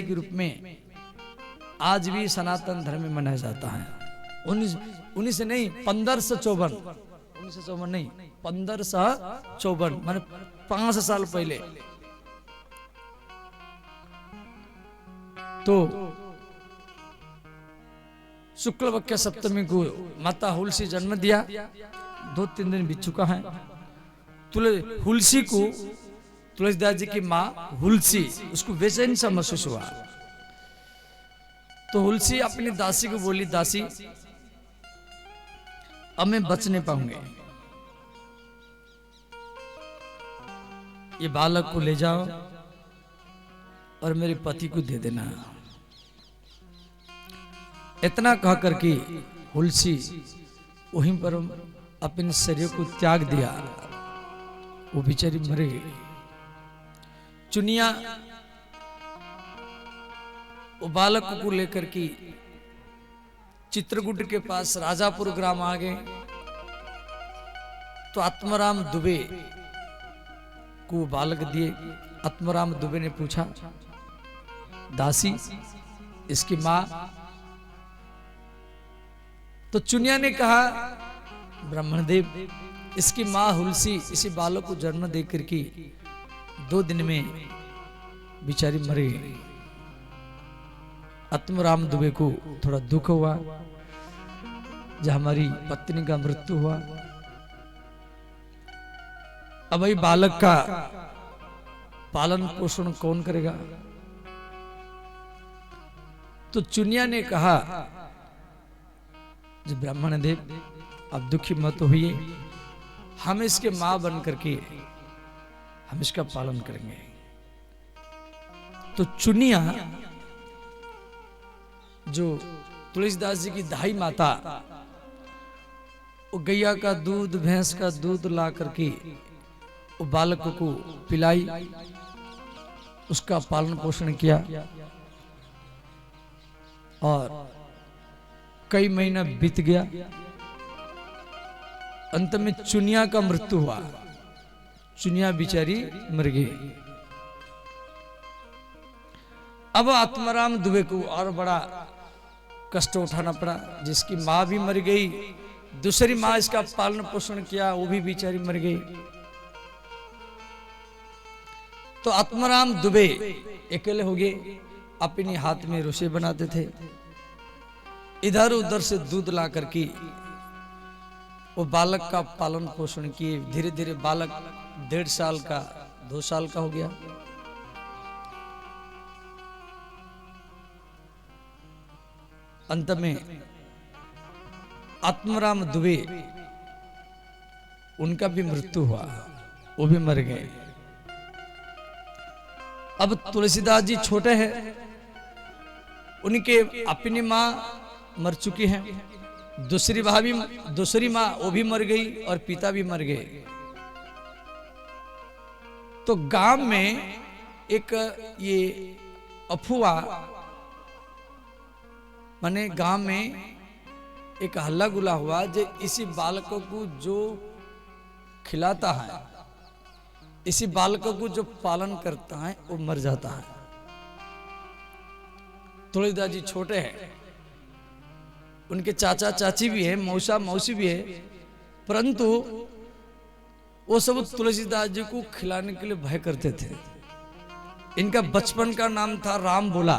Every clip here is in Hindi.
के रूप में आज भी सनातन धर्म में मनाया जाता है। 19 नहीं 1554, 1954 नहीं 1554 माने 5 साल पहले। तो शुक्ल पक्ष सप्तमी को माता हुलसी जन्म दिया। 2-3 दिन बीत चुका है। हुलसी को तुलसीदास जी की माँ हुलसी उसको बेचैन सा महसूस हुआ। तो हुलसी अपनी दासी को बोली, दासी अब मैं बच नहीं पाऊंगी, ये बालक को ले जाओ और मेरे पति को दे देना। इतना कह करके हुलसी वहीं पर अपने शरीर को त्याग दिया। वो बेचारी मर गई। चुनिया वो बालक को लेकर के चित्रकूट के पास राजापुर ग्राम आ गए। तो आत्माराम दुबे को बालक दिए। आत्माराम दुबे ने पूछा, दासी इसकी मां? तो चुनिया ने कहा, ब्राह्मणदेव इसकी मां हुलसी इसी बालक को जन्म देकर के 2 दिन में बेचारी मर गई। आत्माराम दुबे को थोड़ा दुख हुआ जब हमारी पत्नी का मृत्यु हुआ। अब भाई बालक का पालन पोषण कौन करेगा? तो चुनिया ने कहा, जो ब्राह्मण देव अब दुखी मत होइए, हम इसके मां बन करके हम इसका पालन करेंगे। तो चुनिया जो तुलसीदास जी की दाई माता, वो गैया का दूध भैंस का दूध ला करके वो बालक को पिलाई, उसका पालन पोषण किया। और कई महीना बीत गया। अंत में चुनिया का मृत्यु हुआ। चुनिया बिचारी मर गई। अब आत्माराम दुबे को और बड़ा कष्ट उठाना पड़ा। जिसकी मां भी मर गई, दूसरी मां इसका पालन पोषण किया, वो भी बेचारी मर गई। तो आत्माराम दुबे अकेले हो गए। अपने हाथ में रसोई बनाते थे, इधर उधर से दूध ला करके वो बालक का पालन पोषण किए। धीरे धीरे बालक 1.5 साल का 2 साल का हो गया। अंत में आत्माराम दुबे उनका भी मृत्यु हुआ, वो भी मर गए। अब तुलसीदास जी छोटे हैं, उनके अपनी मां मर चुकी है, दूसरी मां वो भी मर गई और पिता भी मर गए। तो गांव में एक ये अफवाह, माने गांव में एक हल्ला गुला हुआ, जो इसी बालकों को जो खिलाता है, इसी बालकों को जो पालन करता है, वो मर जाता है। तुलसीदास जी छोटे हैं, उनके चाचा चाची भी है, मौसा मौसी भी है, परंतु वो सब तुलसीदास जी को खिलाने के लिए भय करते थे। इनका बचपन का नाम था राम बोला।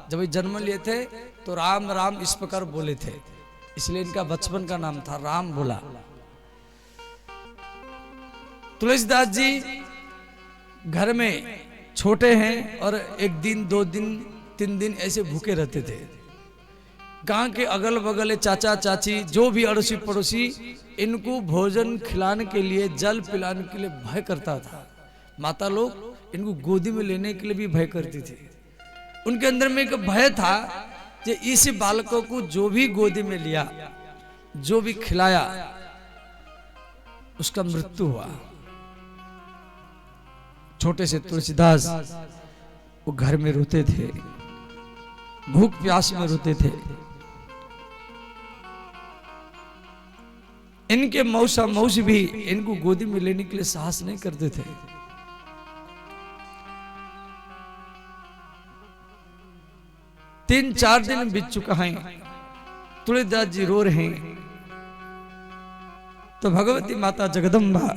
जब ये जन्म लिए थे तो राम राम इस प्रकार बोले थे, इसलिए इनका बचपन का नाम था राम बोला। तुलसीदास जी घर में छोटे हैं और 1 दिन 2 दिन 3 दिन ऐसे भूखे रहते थे। गांव के अगल बगल चाचा चाची जो भी अड़ोसी पड़ोसी इनको भोजन खिलाने के लिए, जल पिलाने के लिए भय करता था। माता लोग इनको गोदी में लेने के लिए भी भय करती थी। उनके अंदर में एक भय था कि इस बालकों को जो भी गोदी में लिया, जो भी खिलाया, उसका मृत्यु हुआ। छोटे से तुलसीदास वो घर में रोते थे, भूख प्यास में रोते थे। इनके मौसा मौसी भी इनको गोदी में लेने के लिए साहस नहीं करते थे। 3-4 दिन बीत चुका है, तुलसीदास जी रो रहे हैं। तो भगवती माता जगदम्बा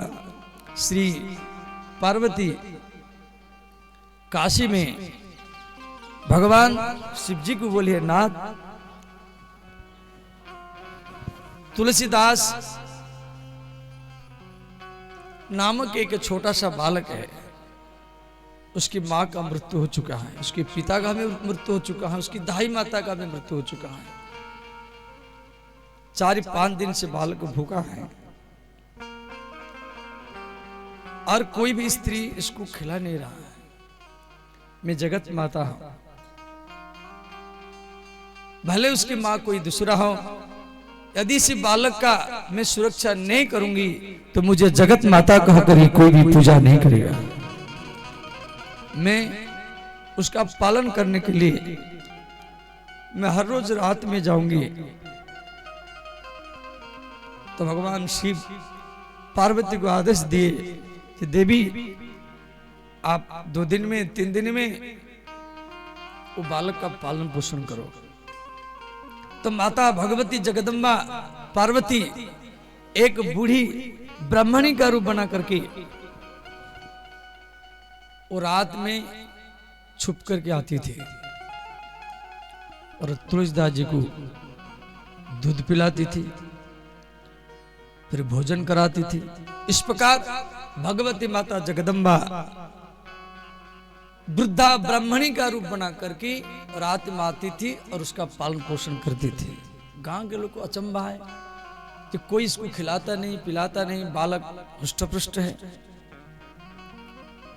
श्री पार्वती काशी में भगवान शिव जी को बोले, नाथ तुलसीदास नामक एक छोटा सा बालक है, उसकी माँ का मृत्यु हो चुका है, उसके पिता का भी मृत्यु हो चुका है, उसकी दाई माता का भी मृत्यु हो चुका है। 4-5 दिन से बालक भूखा है और कोई भी स्त्री इसको खिला नहीं रहा है। मैं जगत माता हूं, भले उसकी मां कोई दूसरा हो, यदि इस बालक का मैं सुरक्षा नहीं करूंगी तो मुझे जगत माता कहकर कोई भी पूजा नहीं करेगा। मैं उसका पालन करने के लिए मैं हर रोज रात में जाऊंगी। तो भगवान शिव पार्वती को आदेश दिए कि देवी आप 2 दिन में 3 दिन में वो बालक का पालन पोषण करो। तो माता भगवती जगदम्बा पार्वती एक बूढ़ी ब्राह्मणी का रूप बना करके वो रात में छुप करके आती थी और तुलसीदास जी को दूध पिलाती थी, फिर भोजन कराती थी। इस प्रकार भगवती माता जगदम्बा वृद्धा ब्राह्मणी का रूप बना करके रात में आती थी और उसका पालन पोषण करती थी। गांव के लोग को अचंभा है कि कोई इसको खिलाता नहीं पिलाता नहीं, बालक हुष्ट पुष्ट है।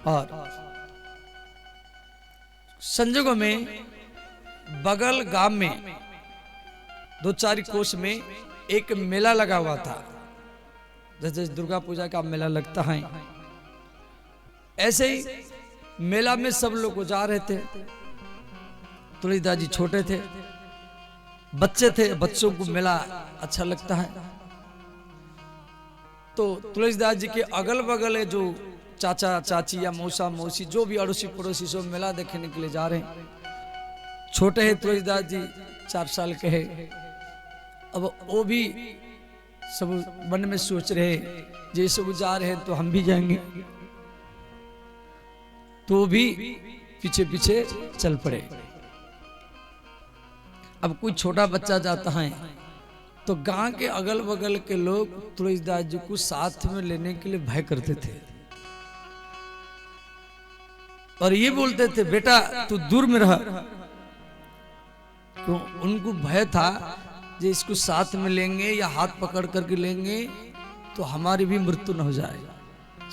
और संजोगों में बगल गांव में 2-4 कोस में एक मेला लगा हुआ था, जैसे दुर्गा पूजा का मेला लगता है, ऐसे ही मेला में सब लोग जा रहे थे। तुलसीदास जी छोटे थे, बच्चे थे, बच्चों को मेला अच्छा लगता है। तो तुलसीदास जी के अगल बगल जो चाचा चाची या मौसा मौसी जो भी अड़ोसी पड़ोसी सब मेला देखने के लिए जा रहे हैं। छोटे हैं तुलसीदास जी, 4 साल के हैं। अब वो भी सब मन में सोच रहे जे सब जा रहे हैं तो हम भी जाएंगे, तो भी पीछे पीछे चल पड़े। अब कोई छोटा बच्चा जाता है तो गांव के अगल बगल के लोग तुलसीदास जी को साथ में लेने के लिए भय करते थे और ये बोलते थे, बेटा तू दूर में रह। तो उनको भय था जे इसको साथ में लेंगे या हाथ पकड़ करके लेंगे तो हमारी भी मृत्यु न हो जाए,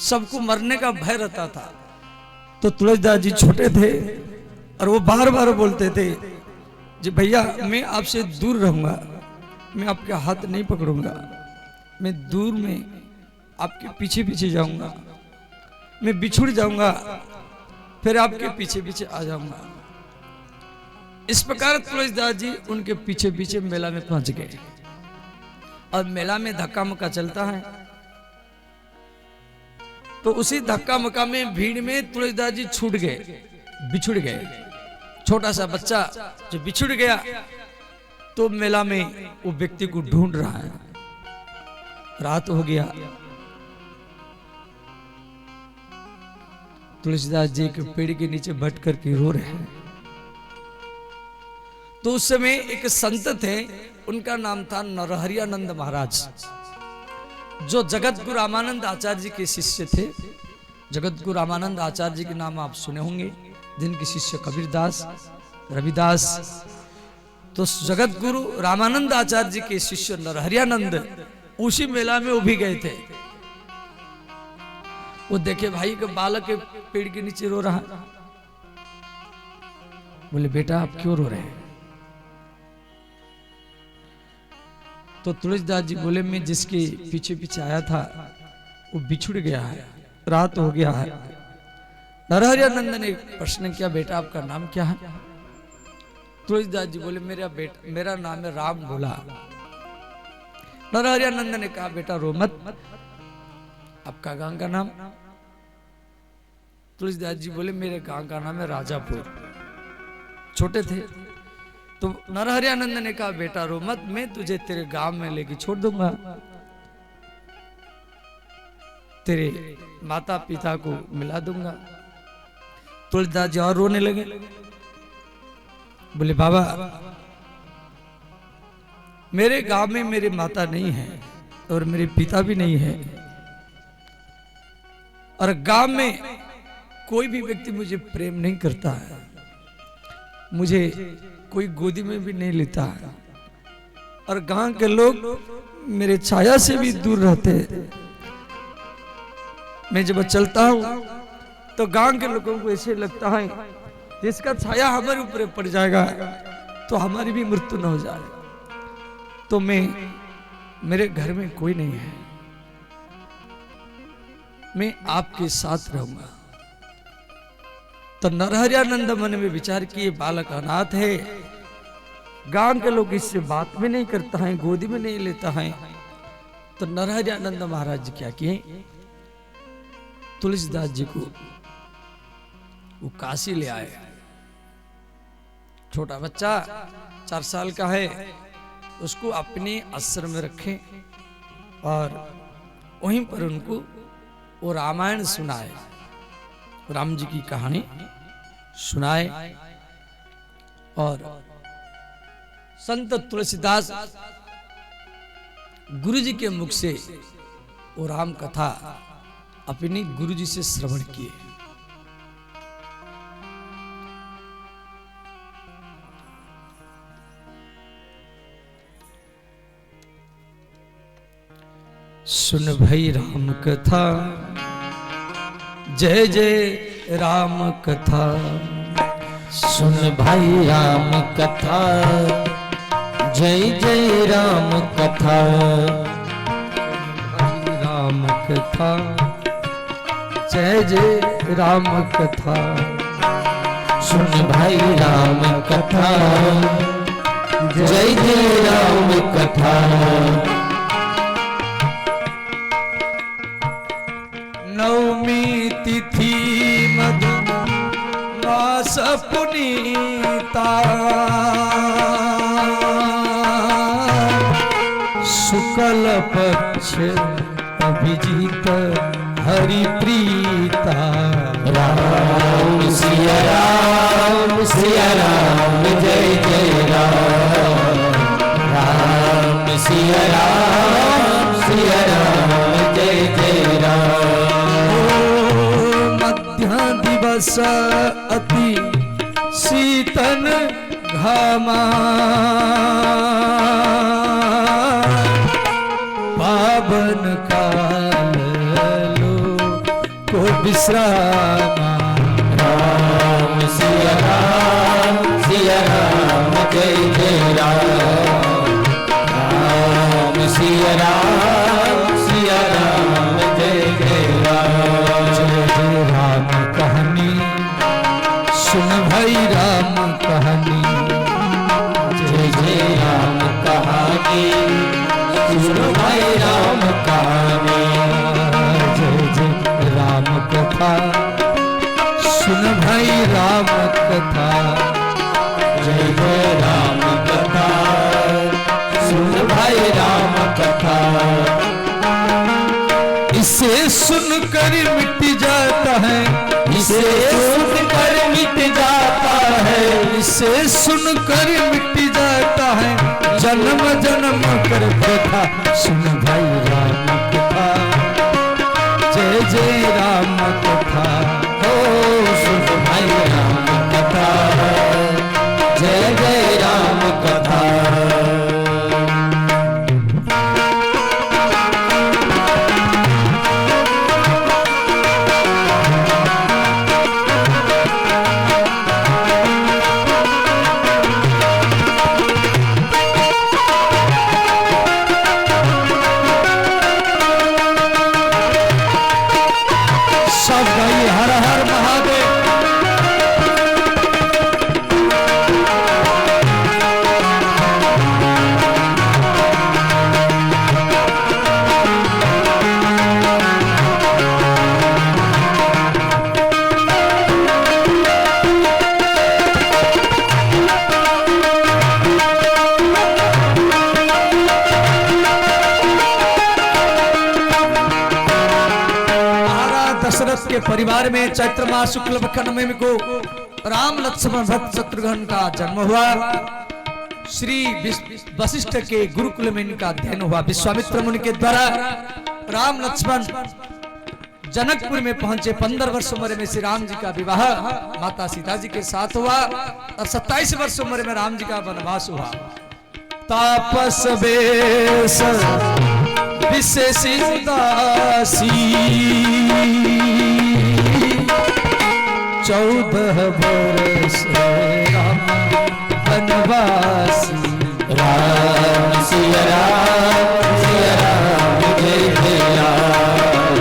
सबको मरने का भय रहता था। तो तुलसीदास जी छोटे थे और वो बार बार बोलते थे जी भैया मैं आपसे दूर रहूंगा, मैं आपके हाथ नहीं पकड़ूंगा, मैं दूर में आपके पीछे पीछे जाऊंगा, मैं बिछुड़ जाऊंगा फिर आपके पीछे पीछे आ जाऊंगा। इस प्रकार तुलसीदास जी उनके पीछे पीछे मेला में पहुंच गए और मेला में धक्का मुक्का चलता है। तो उसी धक्का मुक्का में भीड़ में तुलसीदास जी छूट गए, बिछुड़ गए। छोटा सा बच्चा जो बिछुड़ गया तो मेला में वो व्यक्ति को ढूंढ रहा है। रात हो गया, तुलसीदास जी के पेड़ के नीचे बैठ करके रो रहे हैं। तो उस समय एक संत थे, उनका नाम था नरहरियानंद महाराज, जो जगत गुरु रामानंद आचार्य जी के शिष्य थे। जगत गुरु रामानंद आचार्य जी के नाम आप सुने होंगे, जिनके शिष्य कबीरदास, रविदास। तो जगत गुरु रामानंद आचार्य जी के शिष्य नरहरियानंद उसी मेला में वो भी गए थे। वो देखे भाई के बालक के पेड़ के नीचे रो रहा। बोले बेटा आप क्यों रो रहे हैं? तो तुलसीदास जी बोले मैं जिसके पीछे पीछे आया था वो बिछुड़ गया है, रात हो गया है। नरहरियानंद ने प्रश्न किया बेटा आपका नाम क्या है? तुलसीदास जी बोले मेरा नाम है राम भोला। नरहरियानंद ने कहा बेटा रो मत, आपका गांव का नाम? तुलसीदास जी बोले मेरे गांव का नाम है राजापुर। छोटे थे तो नरहरियानंद ने कहा बेटा रो मत, मैं तुझे तेरे गांव में लेके छोड़ दूंगा, तेरे माता पिता को मिला दूंगा। तुलसीदास जी और रोने लगे, बोले बाबा मेरे गांव में मेरे माता नहीं है और मेरे पिता भी नहीं है, और गांव में कोई भी व्यक्ति मुझे प्रेम नहीं करता है, मुझे कोई गोदी में भी नहीं लेता है, और गांव के लोग मेरे छाया से भी दूर रहते हैं। मैं जब चलता हूं तो गांव के लोगों को ऐसे लगता है जिसका छाया हमारे ऊपर पड़ जाएगा तो हमारी भी मृत्यु न हो जाए। तो मेरे घर में कोई नहीं है, मैं आपके साथ रहूंगा। तो नरहरियानंद मन में विचार किए बालक अनाथ है, गांव के लोग इससे बात भी नहीं करता है, गोदी में नहीं लेता है। तो नरहरियानंद महाराज जी क्या किए, तुलसीदास जी को वो काशी ले आए। छोटा बच्चा 4 साल का है, उसको अपने आश्रम में रखे और वहीं पर उनको वो रामायण सुनाए, राम जी की कहानी सुनाए। और संत तुलसीदास गुरु जी के मुख से वो राम कथा अपनी गुरु जी से श्रवण किए। सुन भाई राम कथा, जय जय राम कथा। सुन भाई राम कथा, जय जय राम कथा। राम कथा, जय जय राम कथा। सुन भाई राम कथा, जय जय राम कथा। नवमी तिथि मधु मास पुनीता, शुक्ल पक्ष अभिजीत हरि प्रीता। राम सिया राम, सिया राम, जय जय राम। राम सिया राम, सिया राम, जय जय राम। मध्य दिवस अति शीतन घामा, पावन काल लो को विश्रामा। राम सिया राम, सिया राम, जय जय राम। राम सिया राम, सिया राम, जय जय राम। जय जय राम कहानी, सुन भाई राम कहानी। जय जय राम कहानी, सुन भाई राम कहानी। जय जय राम कथा, सुन भाई राम कथा। जय जय राम कथा, सुन भाई राम कथा। इसे सुनकर मिट जाता है, इसे सुनकर मिट जाता है। इसे सुनकर मिट जाता है जन्म जन्म कर व्यथा। सुन भाई राम कथा, जय जय राम कथा। हो सुन भाई राम कथा, जय जय राम कथा। सब दशरथ के परिवार में चैत्र मास शुक्ल पक्ष नवमी को राम लक्ष्मण भरत शत्रुघ्न का जन्म हुआ। श्री वशिष्ठ के गुरुकुल में इनका अध्ययन हुआ। विश्वामित्र मुनि के द्वारा राम लक्ष्मण जनकपुर में पहुंचे। 15 वर्ष उम्र में श्री राम जी का विवाह माता सीता जी के साथ हुआ और 27 वर्ष उम्र में राम जी का वनवास हुआ। तापस वेश विशेषी दासी 14 वर्ष राम वनवासी। राम सिया राम जय जय राम।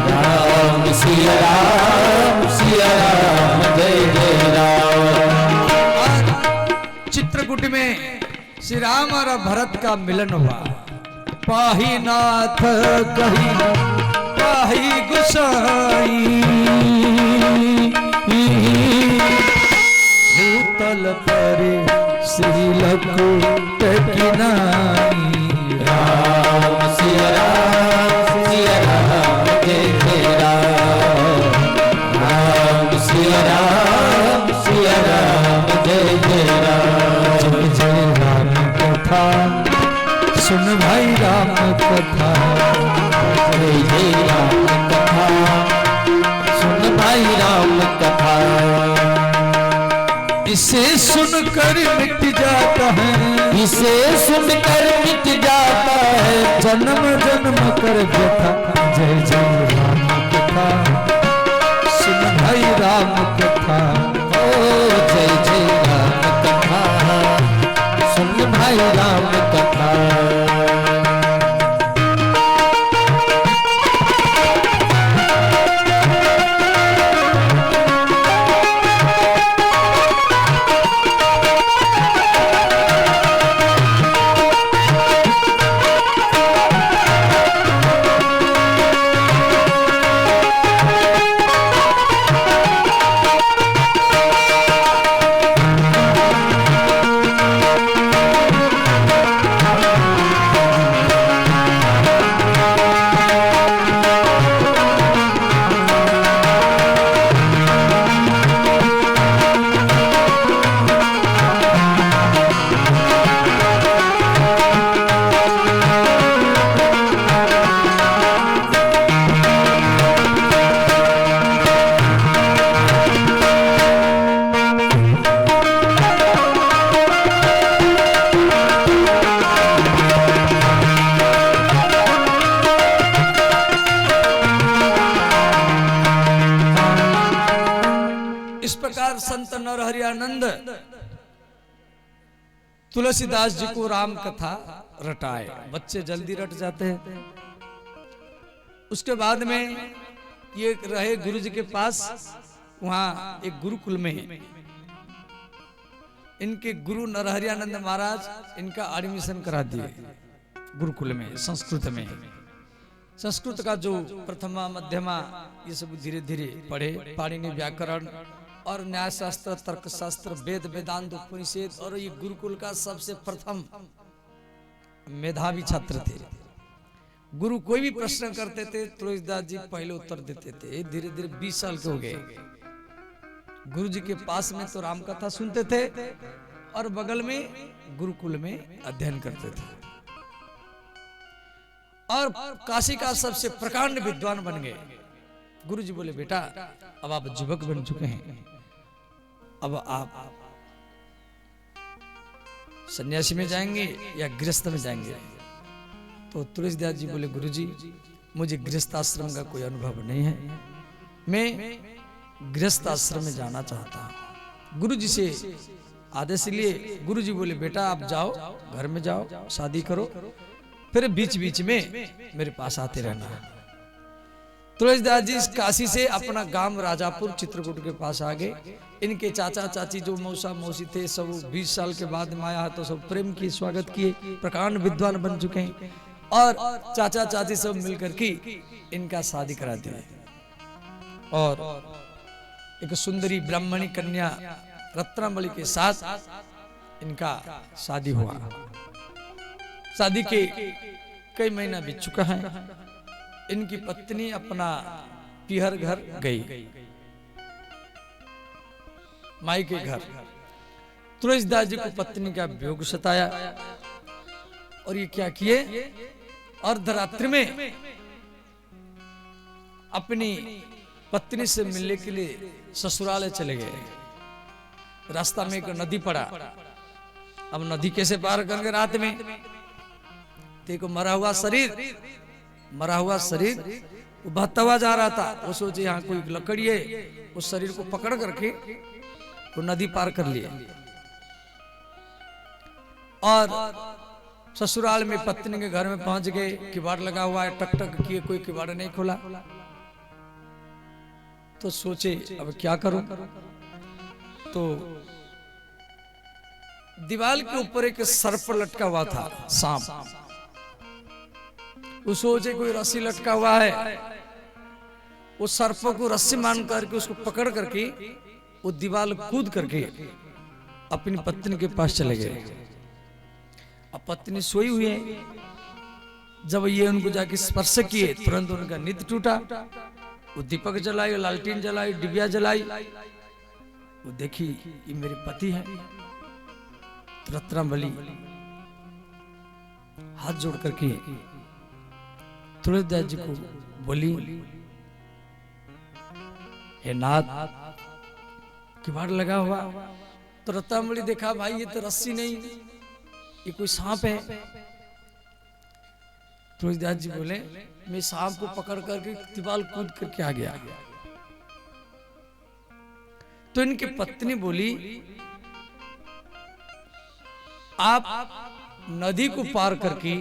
राम सिया राम जय जय राम। चित्रकूट में श्री राम और भरत का मिलन हुआ। पाही नाथ कही पाही गुसाई भूतल पर श्रीलकुट किनाई। राम सिया राम जय जय राम। राम सिया राम जय जय राम। जय जय राम कथा सुन भाई राम कथा। जय जय राम कथा सुन भाई राम कथा। इसे सुनकर मिट जाता है इसे सुनकर मिट जाता है जन्म जन्म कर व्यथा। जय जय राम कथा सुन भाई राम कथा। ओ जय जय राम कथा सुन भाई राम कथा। संत नरहरियानंद तुलसीदास जी को राम कथा रटाए। बच्चे जल्दी रट जाते हैं। उसके बाद में ये रहे गुरु जी के पास। वहां एक गुरुकुल में इनके गुरु नरहरियानंद महाराज इनका एडमिशन करा दिए गुरुकुल में। संस्कृत में संस्कृत का जो प्रथमा मध्यमा ये सब धीरे धीरे पढ़े। पाणिनि व्याकरण और न्याय शास्त्र तर्क शास्त्र वेद वेदांत उपनिषद। और ये गुरुकुल का सबसे प्रथम मेधावी छात्र थे। गुरु कोई भी प्रश्न करते थे तुलसीदास जी पहले उत्तर देते थे। धीरे धीरे 20 साल के हो गए। गुरु जी के पास में तो राम कथा सुनते थे और बगल में गुरुकुल में अध्ययन करते थे। और काशी का सबसे प्रकांड विद्वान बन गए। गुरु जी बोले बेटा अब आप युवक बन चुके हैं, अब आप सन्यासी में जाएंगे या गृहस्थ में जाएंगे। तो तुलसीदास जी बोले गुरु जी मुझे गृहस्थ आश्रम का कोई अनुभव नहीं है, मैं गृहस्थ आश्रम में जाना चाहता हूं। गुरु जी से आदेश लिए। गुरु जी बोले बेटा आप जाओ, घर में जाओ, शादी करो, फिर बीच बीच में मेरे पास आते रहना। तुलसीदास जी काशी से अपना गांव राजापुर चित्रकूट के पास आ गए। इनके चाचा चाची जो मौसा मौसी थे सब 20 साल के बाद में आया तो सब प्रेम की स्वागत किए। प्रकांड विद्वान बन चुके हैं और चाचा चाची सब मिलकर के इनका शादी करा दिया। और एक सुंदरी ब्राह्मणी कन्या रत्नावली के साथ इनका शादी हुआ। शादी के कई महीना बीत चुका है। इनकी पत्नी अपना पीहर घर गई, माई के घर। तुलसीदास जी को पत्नी का वियोग सताया और ये क्या किए, अर्धरात्रि में अपनी पत्नी से मिलने के लिए ससुराल चले गए। रास्ता में एक नदी पड़ा, अब नदी कैसे पार करेंगे रात में? देखो मरा हुआ शरीर वो बहता हुआ जा रहा था। वो सोचे यहाँ कोई लकड़ी है, उस शरीर को पकड़ करके वो नदी पार कर लिए। और ससुराल में पत्नी के घर में पहुंच गए, किवाड़ लगा हुआ है, टक टक किए, कोई किवाड़ नहीं खोला। तो सोचे अब क्या करूं? तो दीवार के ऊपर एक सर्प लटका हुआ था, सांप। वो सोचे कोई रस्सी लटका हुआ है, उस सर्प को रस्सी मान करके उसको पकड़ करके वो दीवार कूद करके अपनी पत्नी के पास चले गए। अब पत्नी सोई हुई है, जब ये उनको जाके स्पर्श किए तुरंत उनका नींद टूटा। वो दीपक जलाई, लालटीन जलाई, डिबिया जलाई, वो देखी ये मेरे पति है। रत्नावली हाथ जोड़ करके तुलसीदास जी को बोली, हे नाथ, किवाड़ लगा हुआ। तो रत्नावली देखा, भाई ये तो रस्सी नहीं, ये कोई सांप है। तुलसीदास जी बोले, मैं सांप को पकड़ करके दीवार कूद करके आ गया। तो इनकी पत्नी बोली, आप नदी को पार करके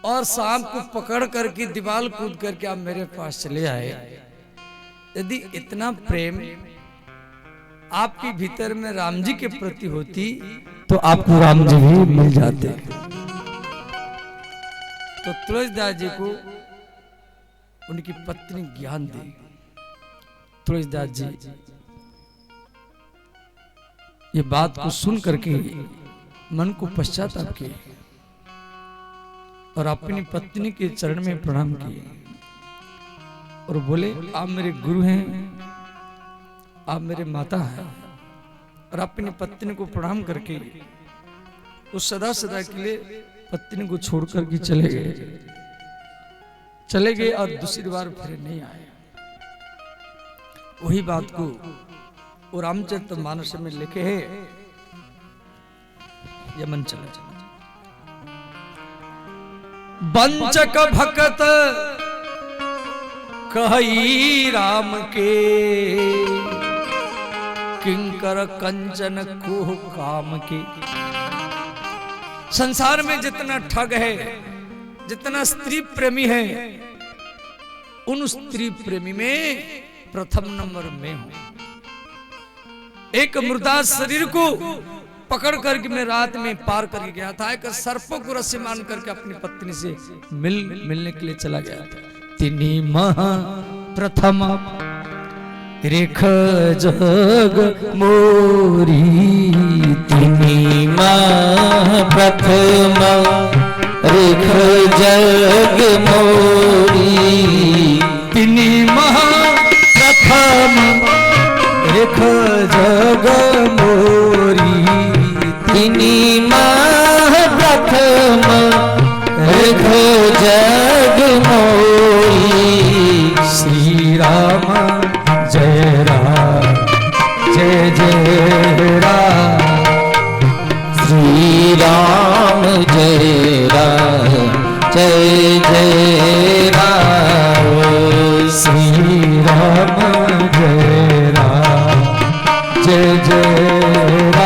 और सांप को पकड़ करके दीवार कूद करके आप मेरे पास चले आए। यदि इतना प्रेम आपके भीतर में राम जी के प्रति होती तो आपको राम जी भी मिल जाते। तो तुलसीदास जी को उनकी पत्नी ज्ञान दी। तुलसीदास जी ये बात को सुन करके मन को पश्चाताप किए और अपनी पत्नी के चरण में प्रणाम किए और बोले, आप मेरे गुरु हैं, आप मेरे माता हैं। और अपनी पत्नी को प्रणाम करके वो सदा सदा के लिए पत्नी को छोड़ करके चले गए और दूसरी बार फिर नहीं आए। वही बात को वो रामचरितमानस में लिखे है। यमन चला बंचक भक्त कही राम के, किंकर कंचन को काम के। संसार में जितना ठग है, जितना स्त्री प्रेमी है, उन स्त्री प्रेमी में प्रथम नंबर में हूं। एक मुर्दा शरीर को पकड़ करके मैं रात में पार करके गया था, एक सर्पों को रस्सी मान करके अपनी पत्नी से मिलने के लिए चला गया था। तिनी महा प्रथम रेख जग मोरी, तिनी महा प्रथम रेख जग मोरी, तिनी महा प्रथम रेख जग मोरी, तिनी महा प्रथम रेख जग मोरी। श्री राम जय राम जय जय राम, श्री राम जय राम जय जय राम, श्री राम जय राम जय जय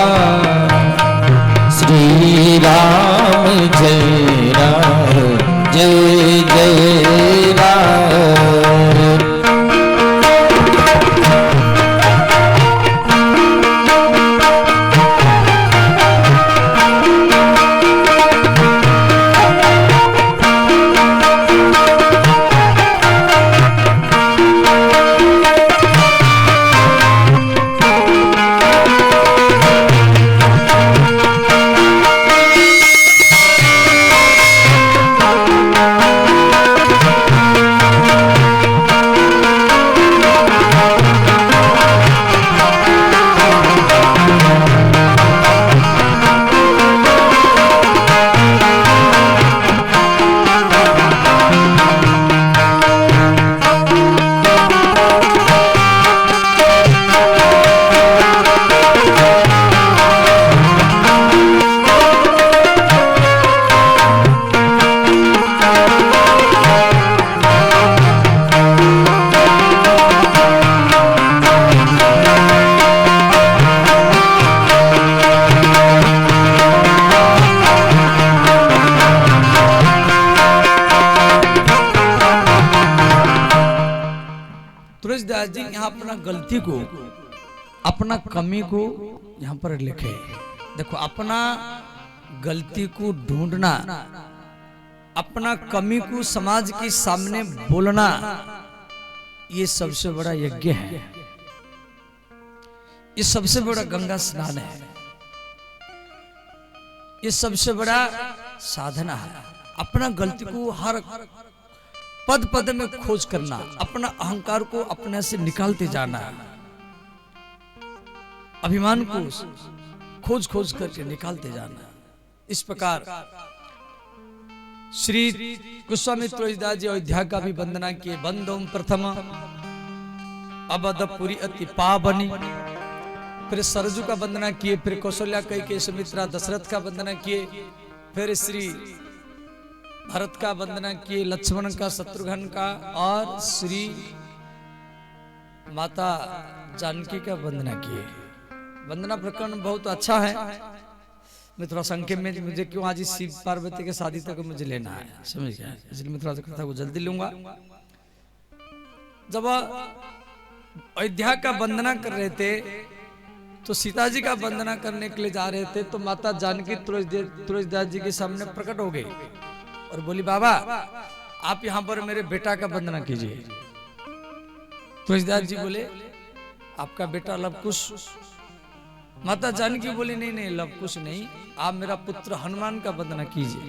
यहाँ अपना गलती को, अपना कमी को यहाँ पर लिखे। देखो, अपना गलती को ढूंढना, अपना कमी को समाज के सामने बोलना, ये सबसे बड़ा यज्ञ है, ये सबसे बड़ा गंगा स्नान है, ये सबसे बड़ा साधना है। अपना गलती को हर पद पद में खोज करना, अपना अहंकार को अपने से निकालते जाना, अभिमान को खोज खोज करके निकालते जाना। इस प्रकार श्री गोस्वामी तुलसीदास जी अयोध्या का भी वंदना किए। बंदों प्रथम अवधपुरी अति पावनी, फिर सरजू का वंदना किए, फिर कौशल्या कैकेयी सुमित्रा दशरथ का वंदना किए, फिर श्री भरत का वंदना किए, लक्ष्मण का, शत्रुघ्न का, और श्री माता जानकी का वंदना किए। वंदना प्रकरण बहुत अच्छा है। मैं थोड़ा संक्षेप में, मुझे क्यों आज शिव पार्वती के शादी तक मुझे लेना है, समझ गया, इसलिए मैं थोड़ा सा कथा को जल्दी लूंगा। जब अयोध्या का वंदना कर रहे थे तो सीता जी का वंदना करने के लिए जा रहे थे, तो माता जानकी तुलसीदास जी के सामने प्रकट हो गई और बोली, बाबा आप यहाँ पर मेरे बेटा का वंदना कीजिए। तुलसीदास जी बोले, आपका बेटा लवकुश? माता जानकी बोली, नहीं नहीं लवकुश नहीं, आप मेरा पुत्र हनुमान का वंदना कीजिए।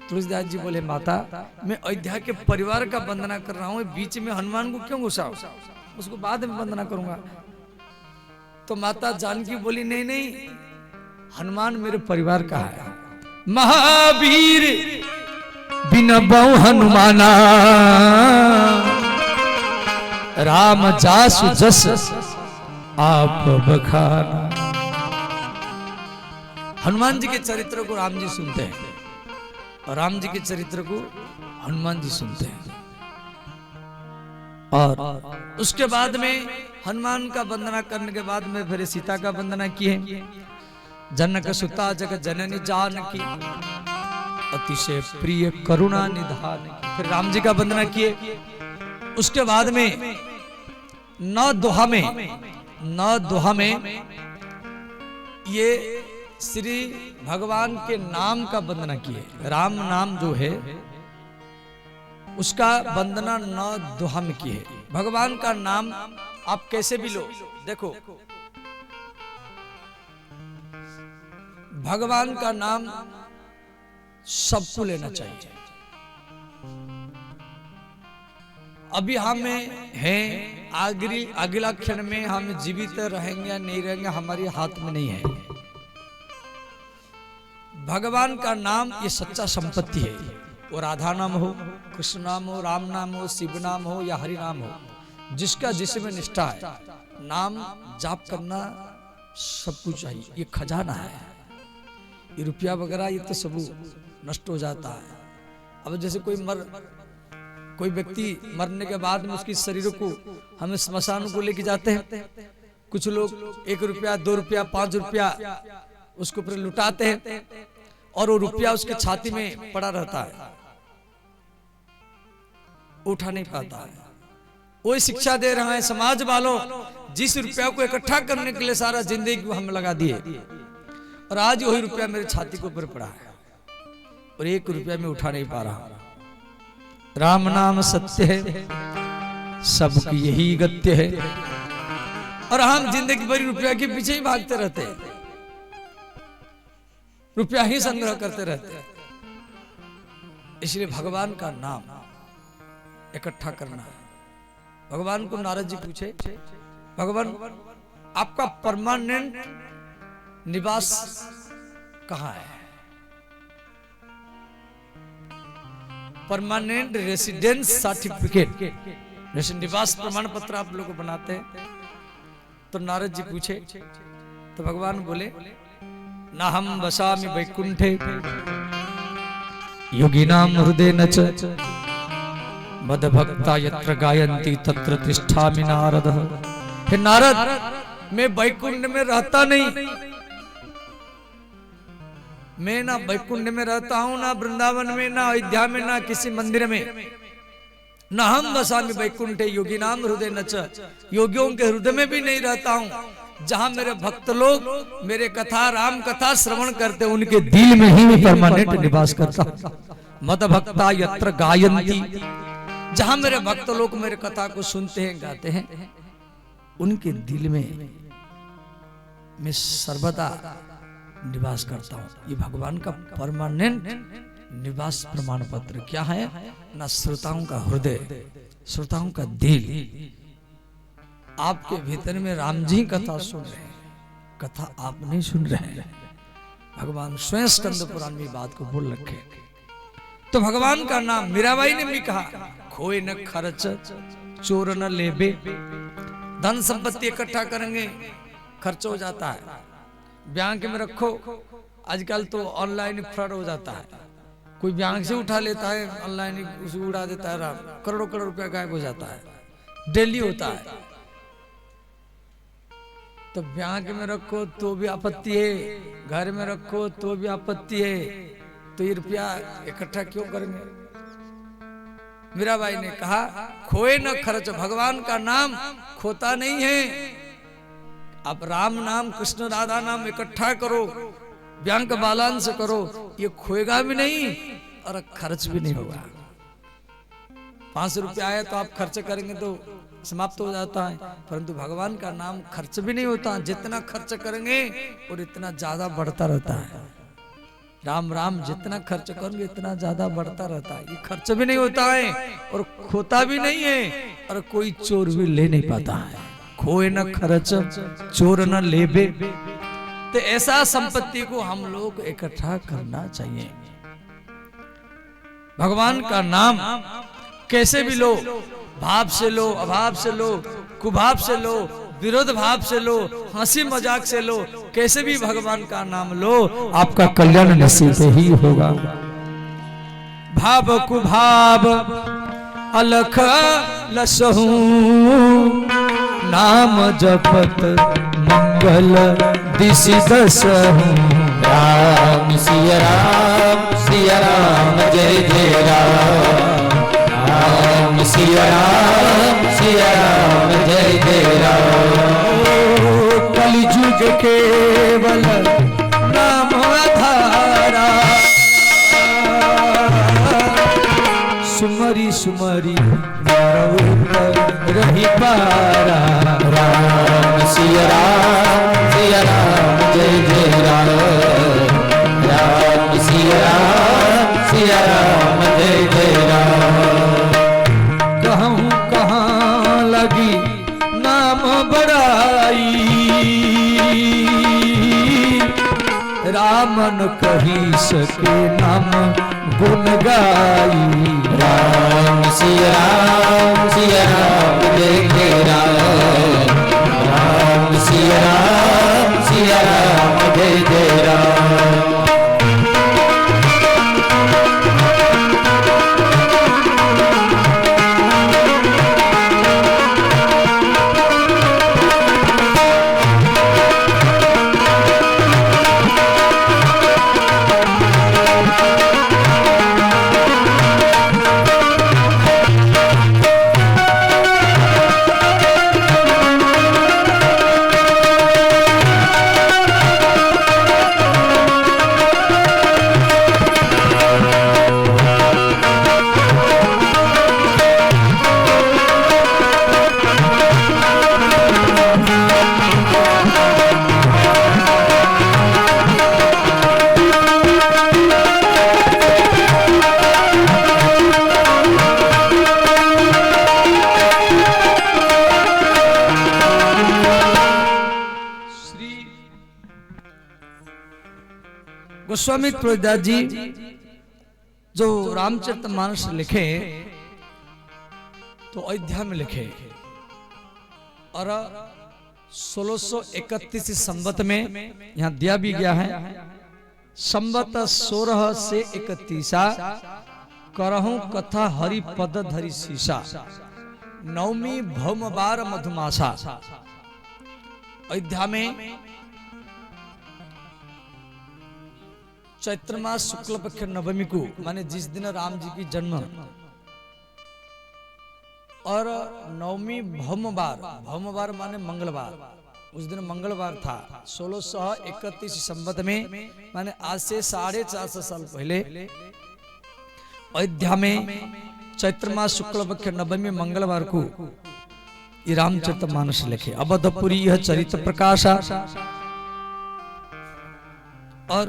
तुलसीदास जी बोले, माता मैं अयोध्या के परिवार का वंदना कर रहा हूँ, बीच में हनुमान को क्यों घुसाओ, उसको बाद में वंदना करूंगा। तो माता जानकी बोली, नहीं नहीं, हनुमान मेरे परिवार का है। महावीर बिन बहु हनुमाना, राम जासु जस आप बखाना। हनुमान जी के चरित्र को राम जी सुनते हैं और राम जी के चरित्र को हनुमान जी सुनते हैं। और उसके बाद में हनुमान का वंदना करने के बाद में फिर सीता का वंदना किए। जनक सुता जगत जननी जानकी, अतिशय प्रिय करुणा निधान। फिर राम जी का वंदना किए। उसके बाद में नौ दोहा में ये श्री भगवान के नाम का वंदना किए। राम नाम जो है उसका वंदना 9 दोहा में किए। भगवान का नाम आप कैसे भी लो, देखो भगवान का नाम सबको लेना चाहिए। अभी हमें हैं, अगला क्षण में हम जीवित रहेंगे या नहीं रहेंगे हमारे हाथ में नहीं है। भगवान का नाम ये सच्चा संपत्ति है। वो राधा नाम हो, कृष्ण नाम हो, राम नाम हो, शिव नाम हो या हरि नाम हो, जिसका जिसमें निष्ठा है, नाम जाप करना सबको चाहिए। ये खजाना है। ये रुपया वगैरह ये तो सब नष्ट हो जाता है। अब जैसे कोई व्यक्ति मरने के बाद में उसकी शरीर को हम स्मशान को लेके जाते हैं। कुछ लोग 1 रुपया, 2 रुपया, 5 रुपया उसके ऊपर लुटाते हैं और वो रुपया उसके छाती में पड़ा रहता है, उठा नहीं पाता है। वही शिक्षा दे रहा है समाज वालों, जिस रुपया को इकट्ठा करने के लिए सारा जिंदगी को हम लगा दिए और आज वही रुपया मेरे छाती के ऊपर पड़ा है और 1 रुपया में उठा नहीं पा रहा। राम नाम सत्य है, सबकी यही गत्य है। और हम जिंदगी भरी रुपया के पीछे ही भागते रहते हैं, रुपया ही संग्रह करते रहते हैं। इसलिए भगवान का नाम इकट्ठा करना है। भगवान को नारद जी पूछे, भगवान आपका परमानेंट निवास कहाँ है? परमानेंट रेसिडेंस सर्टिफिकेट, निवास प्रमाण पत्र आप लोग बनाते हैं। तो नारद जी पूछे तो भगवान बोले, ना हम वसामि वैकुंठे योगिनाम हृदय न च मद भक्ता यत्र गायन्ति तत्र तिष्ठामि नारद। फिर नारद मैं वैकुंठ में रहता नहीं, मैं ना वैकुंठ में रहता हूं, ना वृंदावन में, ना अयोध्या में, ना किसी मंदिर में। न हम वसामि वैकुंठे योगी नाम हृदय नच, योगियों के हृदय में भी नहीं रहता हूं। जहां मेरे भक्त लोग मेरे कथा राम कथा श्रवण करते उनके दिल में ही परमानेंट निवास करता। मद भक्ता यत्र गायन्ति, जहां मेरे भक्त लोग मेरे कथा को सुनते हैं गाते हैं उनके दिल में मैं सर्वदा निवास करता हूं। ये भगवान का परमानेंट निवास प्रमाण पत्र क्या है ना, श्रोताओं का हृदय, श्रोताओं का दिल। आपके भीतर में राम जी कथा सुन रहे हैं, कथा आप नहीं सुन रहे हैं। भगवान स्वयं स्कंद पुराण में बात को बोल रखे। तो भगवान का नाम मीराबाई ने भी कहा, खोए न खर्च चोर न लेबे। धन संपत्ति इकट्ठा करेंगे खर्च हो जाता है, बैंक में रखो, आजकल तो ऑनलाइन फ्रॉड हो जाता है। कोई बैंक से उठा लेता है, ऑनलाइन उसे उड़ा देता है, करोड़ों करोड़ रुपया गायब हो जाता है, डेली होता है। तो बैंक में रखो तो भी आपत्ति है, घर में रखो तो भी आपत्ति है, तो ये रुपया इकट्ठा क्यों करेंगे। मीराबाई ने कहा खोए न खर्च, भगवान का नाम खोता नहीं है। आप राम नाम कृष्ण राधा नाम इकट्ठा करो, बैंक बैलेंस करो, ये खोएगा भी नहीं और खर्च भी नहीं होगा। 500 रुपया आया तो आप खर्च करेंगे तो समाप्त हो जाता है, परंतु भगवान का नाम खर्च भी नहीं होता। जितना खर्च करेंगे और इतना ज्यादा बढ़ता रहता है। राम राम जितना खर्च करेंगे इतना ज्यादा बढ़ता रहता है। ये खर्च भी नहीं होता है और खोता भी नहीं है, और कोई चोर भी ले नहीं पाता है। खोए न खर्च चोर न लेबे। तो ऐसा संपत्ति को हम लोग इकट्ठा करना चाहिए। भगवान का नाम कैसे भी लो, भाव से लो, अभाव से लो, कुभाव से लो, विरोध भाव से लो, हंसी मजाक से लो, कैसे भी भगवान का नाम लो, आपका कल्याण नसीब ही होगा। भाव कुभाव अलख लसहू, नाम जपत मंगल दिशि दसहू। राम सिया राम जय जय राम। राम सिया राम जय जय राम। कलिजुग केवल नाम आधारा, सुमरी सुमरी रही पारा। राम सिया राम जय जय राम। राम सिया राम जय जय राम। कहूँ कहाँ लगी नाम बड़ाई, रामन कही सके नाम गुण गाई। राम सिया राम जय जय राम। राम सिया राम जय जय राम। गोस्वामी तुलसीदास जी जो रामचरितमानस लिखे तो अयोध्या में लिखे, और 1631 संवत में यहाँ दिया भी गया है। संवत 16 से 31 करहूं कथा हरि पद धरि शीशा, नवमी भौम बार मधुमासा। अयोध्या में चैत्र मास शुक्ल पक्ष नवमी को, माने जिस दिन राम जी की जन्म और नवमी भौमवार माने मंगलवार, उस दिन मंगलवार था 1631 संवत में, माने आज से 450 साल पहले अयोध्या में चैत्र मास शुक्ल पक्ष नवमी मंगलवार को ये रामचरितमानस लिखे। अवधपुरी यह चरित्र प्रकाशा, और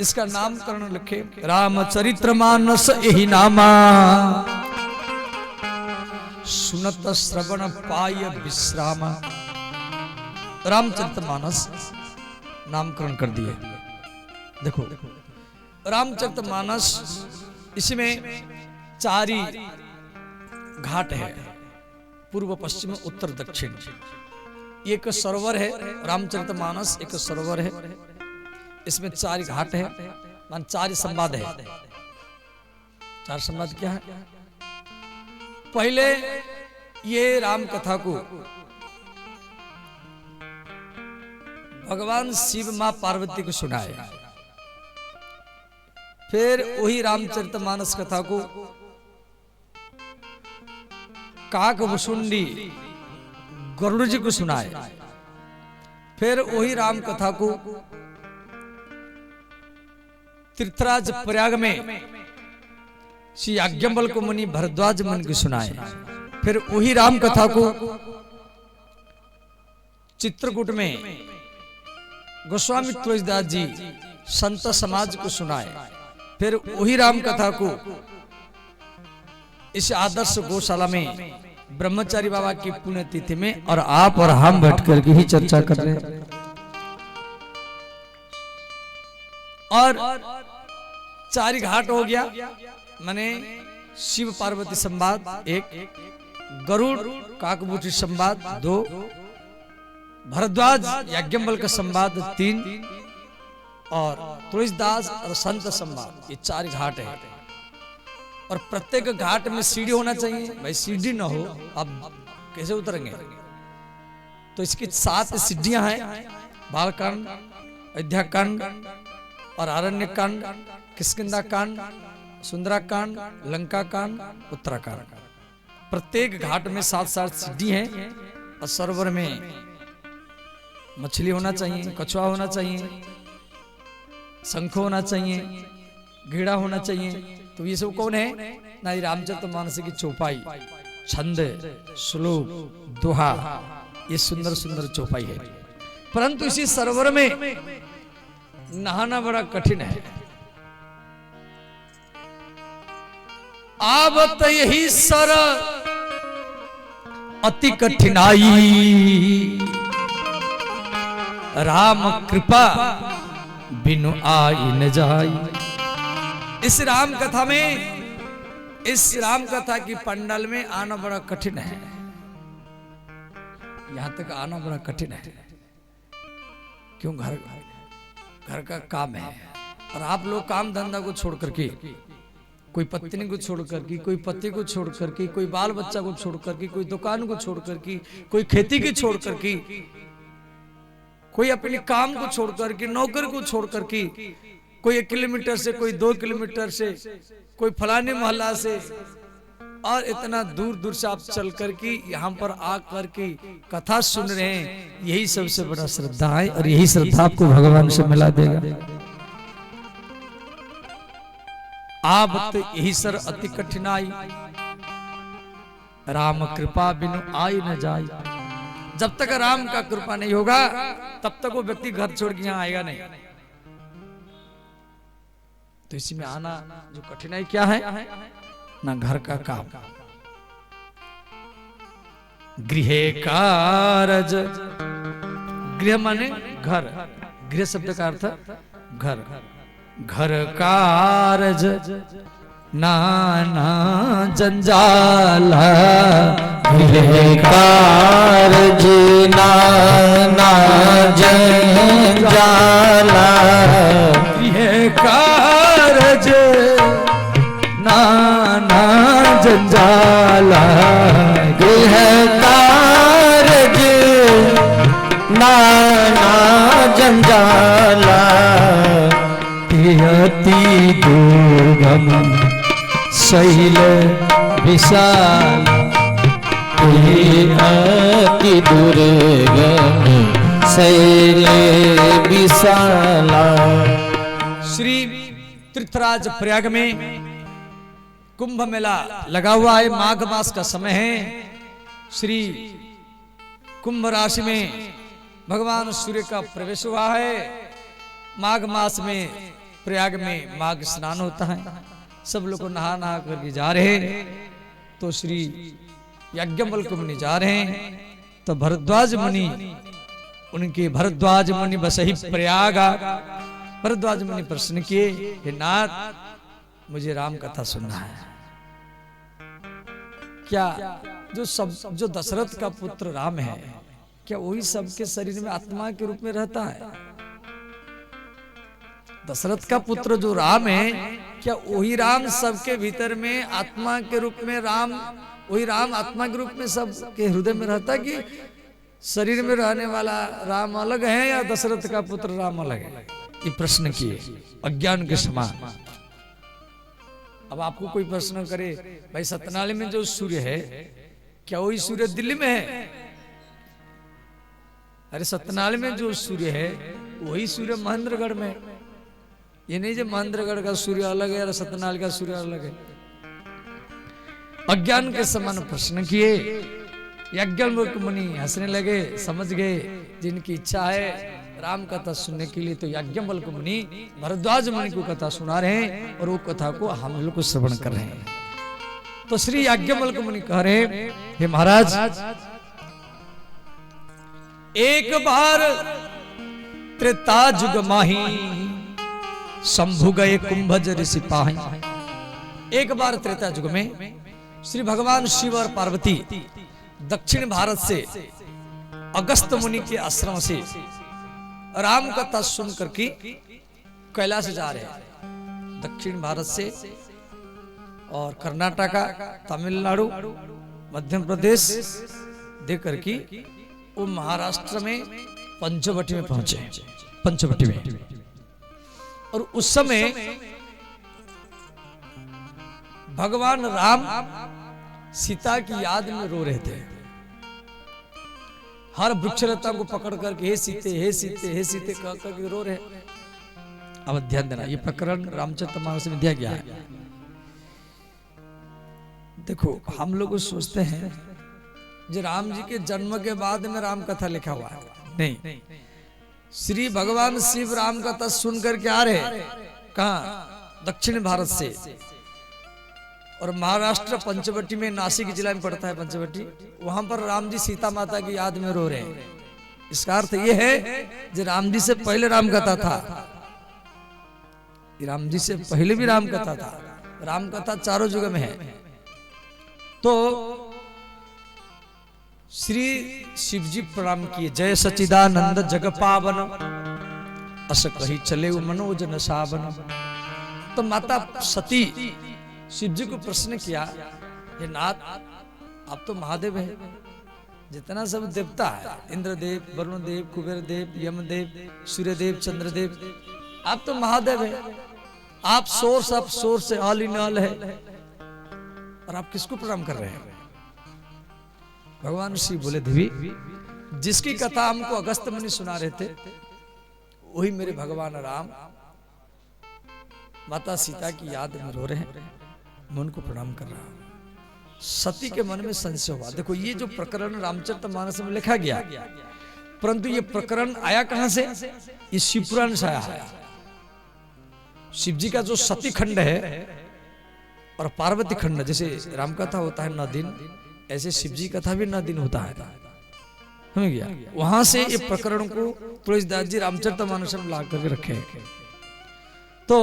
इसका नामकरण लिखे रामचरितमानस यही नामा, सुनत श्रवण पाय विश्राम। रामचरितमानस नामकरण कर दिए। देखो रामचरितमानस, इसमें 4 घाट है, पूर्व पश्चिम उत्तर दक्षिण। एक सरोवर है रामचरितमानस, एक सरोवर है, इसमें 4 घाट है, मान 4 संवाद है। 4 संवाद क्या है? पहले ये राम कथा को भगवान शिव मां पार्वती को सुनाए, फिर वही रामचरितमानस कथा को काकभुसुंडी गरुड़ जी को सुनाए, फिर वही राम कथा को तीर्थराज प्रयाग में श्री याज्ञवल्क्य को मुनि भरद्वाज मुनि को सुनाए, फिर वही राम कथा को चित्रकूट में गोस्वामी तुलसीदास जी संत समाज को सुनाए, फिर वही राम कथा को इस आदर्श गौशाला में ब्रह्मचारी बाबा की पुण्यतिथि में और आप और हम बैठ करके ही चर्चा कर रहे हैं। और 4 घाट हो गया, माने शिव पार्वती संवाद 1, गरुड़ काकभुसुंडी संवाद 2, भरद्वाज याज्ञवल्क्य संवाद 3, और तुलसीदास और संत संवाद, ये 4 घाट है। और प्रत्येक घाट में सीढ़ी होना चाहिए। भाई सीढ़ी ना हो अब कैसे उतरेंगे? तो इसकी 7 सीढ़ियां हैं, बालकांड, अयोध्याकांड और आरण्यकांड, किष्किंधाकांड, सुंदराकांड, लंकाकांड, उत्तराकांड। प्रत्येक घाट में 7-7 सीढ़ी हैं, और सरोवर में मछली होना चाहिए, कछुआ होना चाहिए, शंख होना चाहिए, घीड़ा होना चाहिए। तो ये सब कौन है? ना ये रामचरितमानस की चौपाई, छंद, श्लोक, दोहा, ये सुंदर सुंदर चौपाई है। परंतु इसी सरोवर में नहाना बड़ा कठिन है। आवत यही सर अति कठिनाई, राम कृपा बिनु आई न जाई। इस राम कथा में, इस राम कथा की पंडाल में आना बड़ा कठिन है। यहां तक आना बड़ा कठिन है। क्यों? घर का काम है, और आप लोग काम धंधा को छोड़ करके, कोई पत्नी को छोड़ करके, कोई पति को छोड़ करके, कोई बाल बच्चा को छोड़ करके, कोई दुकान को छोड़ करके, कोई खेती की छोड़ करके, कोई अपने काम को छोड़ करके, नौकर को छोड़ करके, कोई 1 किलोमीटर से, कोई 2 किलोमीटर से, कोई फलाने मोहल्ला से, और इतना दूर दूर से आप चल करके यहाँ पर आकर के कथा सुन रहे हैं। यही सबसे बड़ा श्रद्धा है, और यही श्रद्धा आपको भगवान से मिला देगा। आवत यही सर अति कठिनाई, राम कृपा बिनु आई न जाई। जब तक राम का कृपा नहीं होगा तब तक वो व्यक्ति घर छोड़ के यहाँ आएगा नहीं। तो इसी में आना जो कठिनाई क्या है? ना घर का काम, गृह कारज। गृह माने घर, गृह शब्द का अर्थ घर। घर कारज नाना जंजाल, गृह कारज नाना जंजाल, गृह कारज नाना जंजाल, गृह कारज नाना जंजाल, अति दुर्गम शैल विशाल, अति दुर्गम शैले विशाला। श्री तीर्थराज प्रयाग में कुंभ मेला लगा हुआ है, माघ मास का समय है। श्री कुंभ राशि में भगवान सूर्य का प्रवेश हुआ है। माघ मास में प्रयाग में माघ स्नान होता है, सब लोग नहा नहा करके जा रहे हैं। तो श्री याज्ञवल्क्य मुनि जा रहे हैं, तो भरद्वाज मुनि, उनके भरद्वाज मुनि बसहि प्रयाग। भरद्वाज मुनि प्रश्न किए, हे नाथ मुझे राम कथा सुनना है। क्या जो दशरथ का पुत्र राम है, क्या वही सबके शरीर में आत्मा के रूप में रहता है? दशरथ का पुत्र जो राम है, क्या वही राम सबके भीतर में आत्मा के रूप में राम, वही राम आत्मा के रूप में सबके हृदय में रहता है, कि शरीर में रहने वाला राम अलग है या दशरथ का पुत्र राम अलग है? ये प्रश्न किए अज्ञान के समान। अब आपको कोई प्रश्न करे, भाई सतनाली में जो सूर्य है, क्या वही सूर्य दिल्ली में है? अरे सतनाली में जो सूर्य है वही सूर्य महेंद्रगढ़ में। ये नहीं जो महेंद्रगढ़ का सूर्य अलग है और सतनाल का सूर्य अलग है। अज्ञान के समान प्रश्न किए। याज्ञवल्क्य मुनि हंसने लगे, समझ गए जिनकी इच्छा है राम कथा सुनने के लिए, तो याज्ञवल्क्य मुनि भरद्वाज मुनि को कथा सुना रहे हैं और वो कथा को हम लोग को श्रवण कर रहे हैं। तो श्री याज्ञवल्क्य मुनि कह रहे हैं, हे महाराज, एक बार त्रेता जुग माही शंभु गए कुंभज ऋषि पाहि। एक बार त्रेता युग में श्री भगवान शिव और पार्वती दक्षिण भारत से अगस्त मुनि के आश्रम से राम कथा सुन करके कैलाश जा रहे हैं। दक्षिण भारत से और कर्नाटका, तमिलनाडु, मध्य प्रदेश देकर के वो महाराष्ट्र में पंचवटी में पहुंचे। पंचवटी में, और उस समय भगवान राम सीता की याद में रो रहे थे। हर वृक्षलता को पकड़ करके हे सीते, हे सीते, हे सीते कह करके रो रहे। अब ध्यान देना, ये प्रकरण रामचरितमानस में दिया गया है। देखो, हम लोग सोचते हैं जो राम जी के जन्म के बाद में राम कथा लिखा हुआ है, नहीं। श्री भगवान शिव राम कथा सुन करके आ रहे, कहा? दक्षिण भारत से। और महाराष्ट्र पंचवटी में, नासिक जिला में पड़ता है पंचवटी, वहां पर राम जी सीता माता की याद में रो रहे हैं। इसका अर्थ यह है जो राम जी से पहले राम कथा था, राम जी से पहले भी राम कथा था। राम कथा चारों युग में है। तो श्री शिव जी प्रणाम किए, जय सच्चिदानंद जग पावन, अस कही चले मनोज न सावन। तो माता सती शिव जी को प्रश्न किया, हे नाथ, आप तो महादेव है, जितना सब देवता है, इंद्रदेव, वरुणदेव, कुबेर देव, यमदेव, सूर्यदेव, चंद्रदेव, आप तो महादेव है, आप सोर्स ऑफ सोर्स है, ऑल इन ऑल है, और आप किसको प्रणाम कर रहे हैं? भगवान शिव बोले, देवी, जिसकी कथा हमको अगस्त मुनि सुना रहे थे, वही मेरे भगवान राम माता सीता की याद में रो रहे हैं, मैं उनको प्रणाम कर रहा हूं। सती के मन में संशय हुआ। देखो, ये जो प्रकरण रामचरितमानस में लिखा गया, परंतु ये प्रकरण आया कहां से? ये शिवपुराण से आया है। शिव जी का जो सती खंड है और पार्वती खंड, जैसे राम कथा होता है 9 दिन, ऐसे शिव जी कथा भी 9 दिन होता है, समझ गया? वहां से ये प्रकरण को तुलसीदास जी रामचरितमानस में ला करके रखे हैं। तो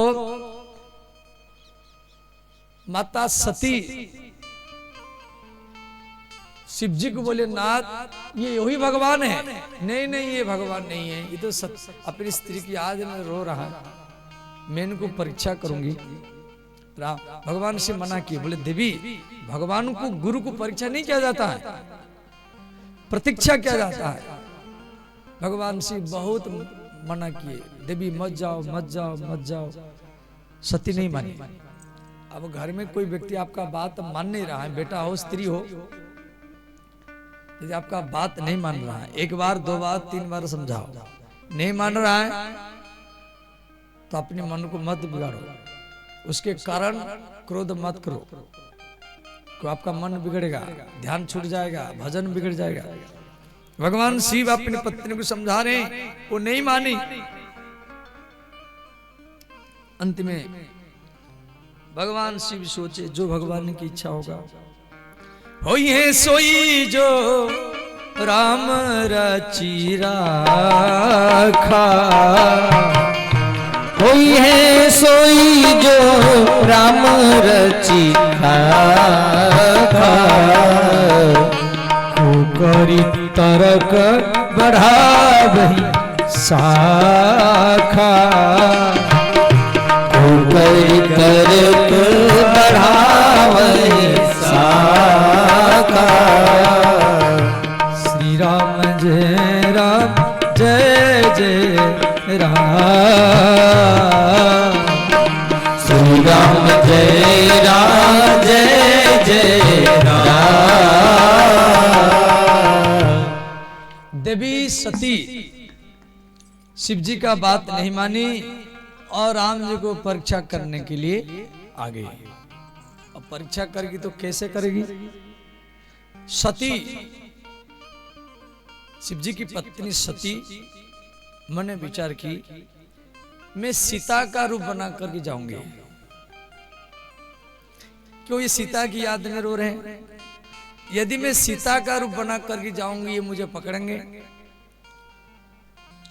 माता सती शिव जी को बोले, नाथ, ये वही भगवान है? नहीं नहीं, ये भगवान नहीं है, ये तो अपनी स्त्री की याद में रो रहा है, मैं इनको परीक्षा करूंगी। राम भगवान से मना किए, बोले, देवी, भगवान को, गुरु को परीक्षा नहीं किया जाता है, प्रतीक्षा किया जाता है। भगवान से बहुत मना किए, देवी मत जाओ, मत जाओ, मत जाओ। सती नहीं मानी। अब घर में कोई व्यक्ति आपका बात मान नहीं रहा है, बेटा हो, स्त्री हो, यदि आपका बात नहीं मान रहा है, एक बार, दो बार, तीन बार समझाओ, नहीं मान रहा है तो अपने मन को मत बिगाड़ो, उसके कारण क्रोध मत करो, तो आपका मन बिगड़ेगा, ध्यान छूट जाएगा, भजन बिगड़ जाएगा। भगवान शिव अपनी पत्नी को समझा रहे, वो नहीं मानी। अंत में भगवान शिव सोचे जो भगवान की इच्छा होगा, होई है सोई जो राम रची राखा, होई है सोई जो राम रची राखा, करी तरक बढ़ावही शाखा, करी तरक बढ़ावही शाखा। श्री राम जय राम जय जय राम, श्री राम जय राम जय जय राम। देवी सती शिव जी का बात नहीं मानी और राम जी को परीक्षा करने के लिए आ गई। अब परीक्षा करेगी तो कैसे करेगी? सती, शिव जी की पत्नी सती मैंने विचार की, मैं सीता का रूप बना करके जाऊंगी। क्यों ये सीता की याद में रो रहे हैं? यदि मैं सीता का रूप बना करके जाऊंगी, ये मुझे पकड़ेंगे,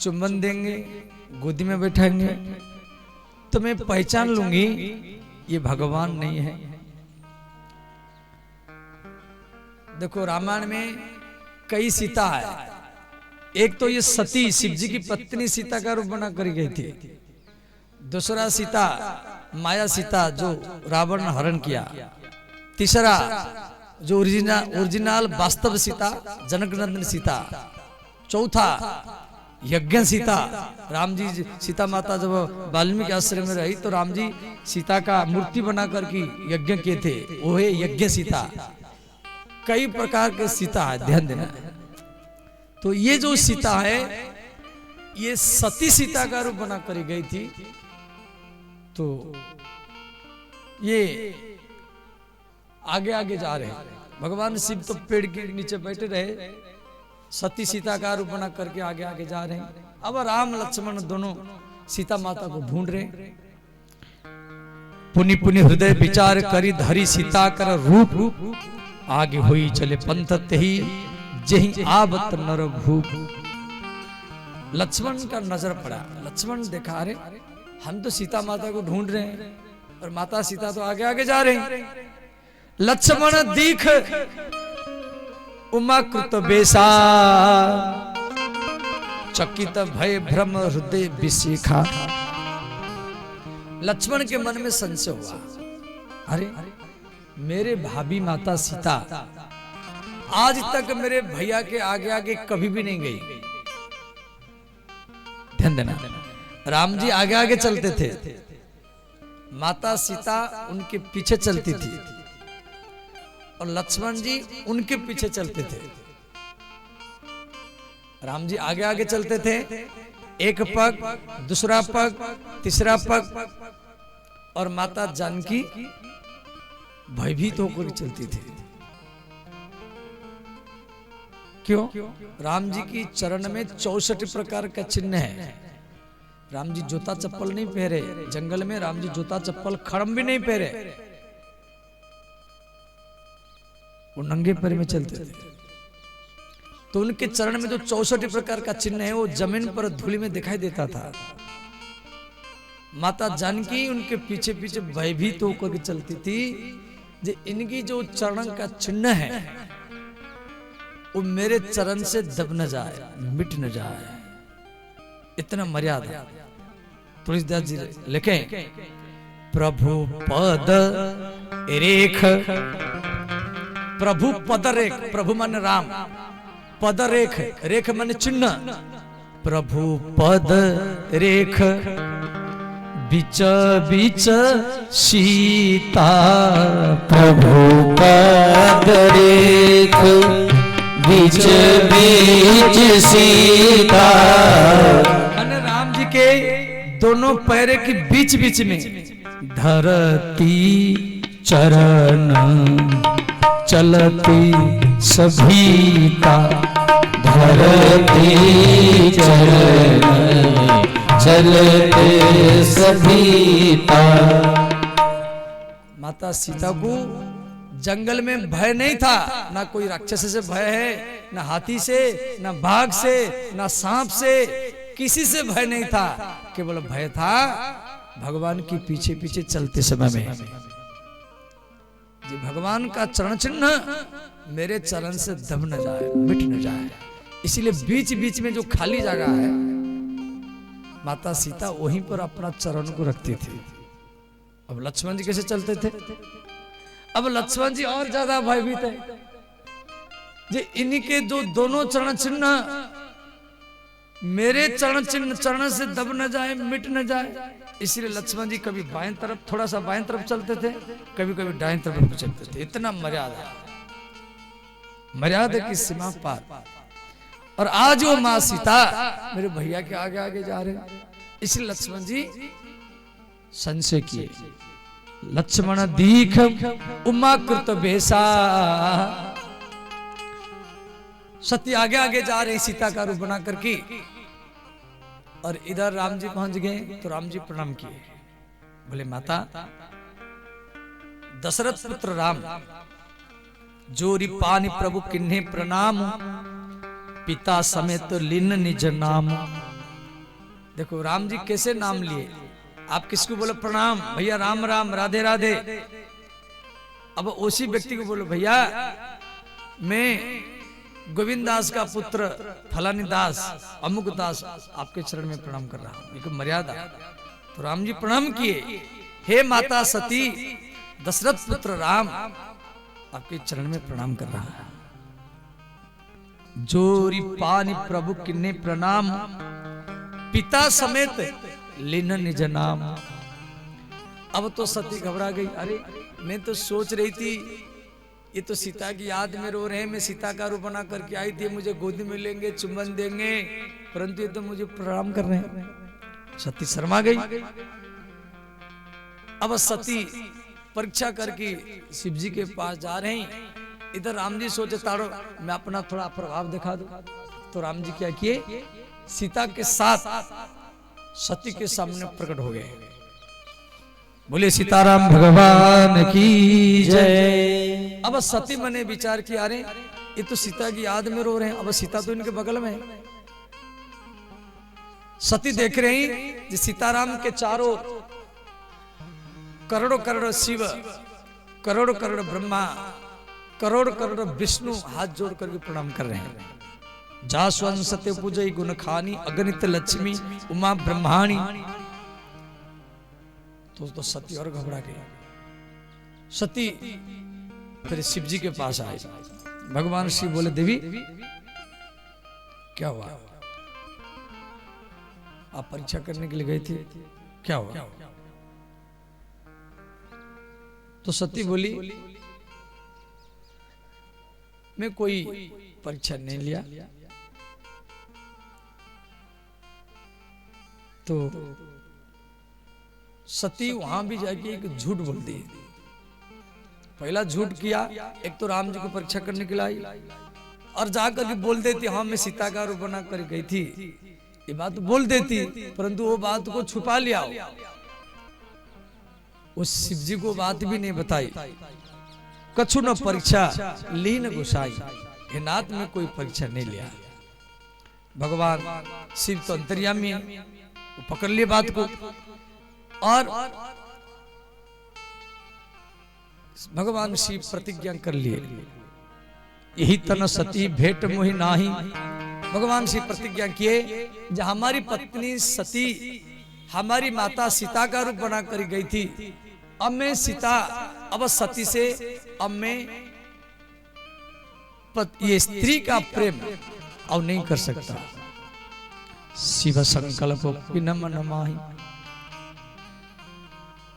चुंबन देंगे, गोदी में बैठाएंगे, तो मैं पहचान लूंगी ये भगवान नहीं है। देखो रामायण में कई सीता है। एक तो ये सती शिव जी की पत्नी सीता का रूप बना कर गई थी। दूसरा सीता माया सीता जो रावण ने हरण किया। तीसरा जो ओरिजिनल वास्तव सीता जनकनंदन सीता। चौथा यज्ञ सीता, राम जी सीता माता जब वाल्मीकि आश्रम में रही तो राम जी सीता का मूर्ति बना करके यज्ञ किए थे, वो है यज्ञ सीता। कई प्रकार के सीता है, ध्यान देना। तो ये जो सीता है ये सती सीता का रूप बना कर गई थी। तो ये आगे आगे जा रहे हैं। भगवान शिव तो पेड़ के नीचे बैठे रहे, सती सीता का रूप बना करके आगे आगे जा रहे हैं। अब राम लक्ष्मण दोनों सीता माता को ढूंढ रहे। पुनि पुनि हृदय विचार करी धरी सीता कर रूप, आगे हुई चले पंथ ही जही आवत नर भूप। लक्ष्मण का नजर पड़ा। लक्ष्मण देखा, अरे हम तो सीता माता को ढूंढ रहे हैं और माता सीता तो आगे आगे जा रहे हैं। लक्ष्मण दीख उमा कृत बेसा, चकित भय भ्रम हृदय विशिखा। लक्ष्मण के मन में संशय हुआ, अरे मेरे भाभी माता सीता आज तक मेरे भैया के आगे आगे कभी भी नहीं गई। ध्यान देना, राम जी आगे आगे चलते थे, माता सीता उनके पीछे चलती थी और लक्ष्मण जी उनके पीछे चलते थे। राम जी आगे आगे चलते थे, एक पग, दूसरा पग, तीसरा पग, और माता जानकी भयभीत होकर चलती थी। क्यों? राम जी की चरण में 64 प्रकार का चिन्ह है। राम जी जूता चप्पल नहीं पहरे, जंगल में राम जी जूता चप्पल खड़म भी नहीं पहरे, वो नंगे पैर में चलते थे। तो उनके चरण में जो 64 प्रकार का चिन्ह है वो जमीन पर धूलि में दिखाई देता था। माता जानकी उनके पीछे पीछे भयभीत होकर चलती थी, जो इनकी जो चरण का चिन्ह है वो मेरे चरण से दब न जाए, मिट न जाए, इतना मर्यादा। तुलसीदास जी लिखे, प्रभु पद रेख, प्रभु पद रेख, प्रभु मन राम, पद रेख, रेख मन चिन्ह, प्रभु पद रेख, बीच बीच सीता, प्रभु पद रेख, बीच बीच सीता। अने राम जी के दोनों पैर के बीच बीच में धरती चरण चलती सभीता। धरती चरण चलते सभीता। माता सीता को जंगल में भय नहीं था, ना कोई राक्षस से भय है, ना हाथी से, ना बाघ से, ना सांप से, किसी से भय नहीं था। केवल भय था भगवान के पीछे पीछे चलते समय में जी भगवान का चरण चिन्ह मेरे चरण से दब न जाए, मिट न जाए। इसीलिए बीच बीच में जो खाली जगह है माता सीता वहीं पर अपना चरण को रखती थी। अब लक्ष्मण जी कैसे चलते थे? अब लक्ष्मण जी और ज्यादा भयभीत है जी इन्हीं के जो दोनों चरण चिन्ह मेरे चरण चिन्ह चरण से दब न जाए, मिट न जाए। इसलिए लक्ष्मण जी कभी बाएं तरफ, थोड़ा सा बाएं तरफ चलते थे, कभी कभी दाएं तरफ चलते थे। इतना मर्यादा, मर्यादा की सीमा पार। और आज वो माँ सीता मेरे भैया के आगे आगे जा रहे हैं। इसलिए लक्ष्मण जी संशय किए। लक्ष्मण दीख उमा कृत बेसा। सती आगे आगे जा रहे सीता का रूप बना करके, और इधर राम जी पहुंच गए तो राम जी प्रणाम किए। बोले माता दशरथ पुत्र राम जोरी पानी प्रभु किन्हे प्रणाम। पिता समेत लीन निज नाम। देखो राम जी कैसे नाम लिए। आप किसको बोलो प्रणाम? भैया राम राम, राधे राधे। अब उसी व्यक्ति को बोलो भैया मैं गोविंद दास का पुत्र फलानी दास, अमुक दास आपके चरण में प्रणाम कर रहा हूं। एक मर्यादा। तो राम जी प्रणाम किए। हे माता सती, दशरथ पुत्र राम आपके चरण में प्रणाम कर रहा है। जोरी पानी प्रभु किन्ने प्रणाम। पिता समेत लीन निज नाम। अब तो सती घबरा गई। अरे मैं तो सोच रही थी ये तो सीता की याद में रो रहे हैं, मैं सीता का रूप बना करके आई थी, मुझे गोदी में लेंगे, चुम्बन देंगे, परंतु ये तो मुझे प्रणाम कर रहे हैं। सती शर्मा गई। अब सती परीक्षा करके शिव जी के पास जा रहे हैं। इधर राम जी सोचे तारो मैं अपना थोड़ा प्रभाव दिखा दूं। तो राम जी क्या किए, सीता के साथ सती के सामने प्रकट हो गए। बोले सीताराम भगवान की जय। अब सती मैंने विचार किया अरे ये तो सीता की याद में रो रहे हैं, अब सीता तो इनके बगल में है। सती देख रही कि सीताराम के चारों करोड़ों करोड़ शिव, करोड़ों करोड़ ब्रह्मा, करोड़ करोड़ विष्णु हाथ जोड़ करके प्रणाम कर रहे हैं। जास्वन सत्य पूजय गुण खानी, अगणित लक्ष्मी उमा ब्रह्माणी। तो सती और घबरा गई। सती फिर शिव जी के पास आए। भगवान शिव बोले देवी क्या हुआ? आप परीक्षा करने के लिए गए थे, क्या हुआ? तो सती बोली मैं कोई परीक्षा नहीं लिया। तो सती वहां भी जाके एक झूठ बोल दी। पहला झूठ किया, एक तो राम जी को परीक्षा करने के लिए आई और जाकर के बोल देती हाँ मैं सीता का रूप बना कर गई थी, ये बात बोल देती, परंतु वो बात को छुपा लिया। उस शिव जी को बात भी नहीं बताई। कछु न परीक्षा लीन गुसाई, हे नाथ में कोई परीक्षा नहीं लिया। भगवान शिव तो अंतर्यामी है, वो पकड़ लिए बात को और भगवान शिव प्रतिज्ञा कर लिए यही तन सती भेंट मोहि नाही। भगवान शिव प्रतिज्ञा किए जब हमारी पत्नी सती हमारी माता सीता का रूप बना कर गई थी, अब मैं सीता अब सती से अब मैं ये स्त्री का प्रेम अब नहीं कर सकता। शिव संकल्प पिनम नमाहि।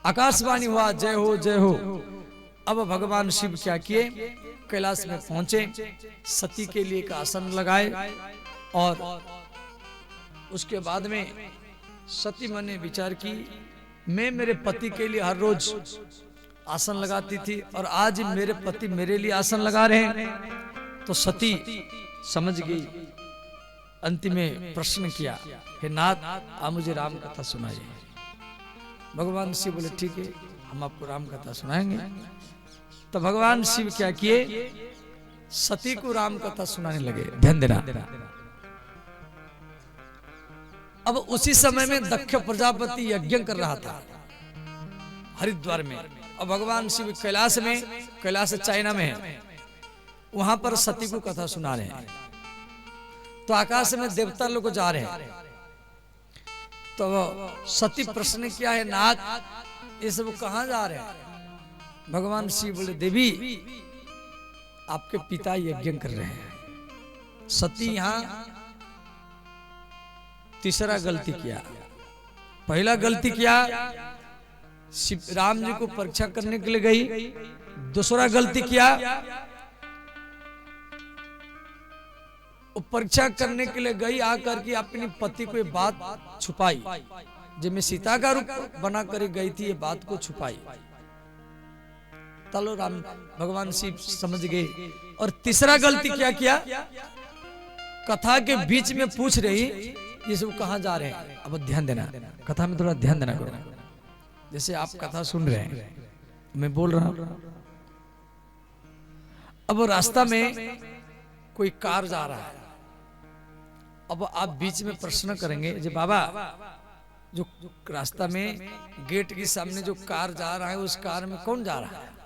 आकाशवाणी हुआ जय हो जय हो। अब भगवान शिव क्या किए, कैलाश में पहुंचे, सती के लिए एक आसन लगाए और उसके बाद में सती मन ने विचार की, मैं मेरे पति के लिए हर रोज आसन लगाती थी और आज मेरे पति मेरे लिए आसन लगा रहे हैं। तो सती समझ गई, अंतिम में प्रश्न किया, हे नाथ आप मुझे राम कथा सुनाइए। भगवान शिव बोले ठीक है, हम आपको राम कथा सुनाएंगे। तो भगवान शिव क्या किए, सती को राम कथा सुनाने लगे। ध्यान देना। अब उसी समय में दक्ष प्रजापति यज्ञ कर रहा था हरिद्वार में, और भगवान शिव कैलाश में, कैलाश चाइना में है, वहां पर सती को कथा सुना रहे हैं। तो आकाश में देवता लोग जा रहे हैं। तो सती प्रश्न किया, है नाथ ये सब कहां जा रहे हैं? भगवान शिव बोले, देवी आपके पिता यज्ञ कर रहे हैं। सती यहां तीसरा गलती किया। पहला गलती किया, शिव राम जी को परीक्षा करने के लिए गई। दूसरा गलती किया, परीक्षा करने के लिए गई, आकर के अपनी पति को ये बात छुपाई, जब मैं सीता का रूप बना कर गई थी, ये बात को छुपाई। चलो राम भगवान शिव समझ गए। और तीसरा गलती क्या किया, कथा के बीच में पूछ रही ये सब कहां जा रहे हैं। अब ध्यान देना, कथा में थोड़ा ध्यान देना करो। जैसे आप कथा सुन रहे हैं, मैं बोल रहा हूं, अब रास्ता में कोई कार जा रहा है। अब आप बीच में प्रश्न करेंगे, जो बाबा जो रास्ता में गेट के सामने जो कार जा रहा है, उस कार में कौन जा रहा है?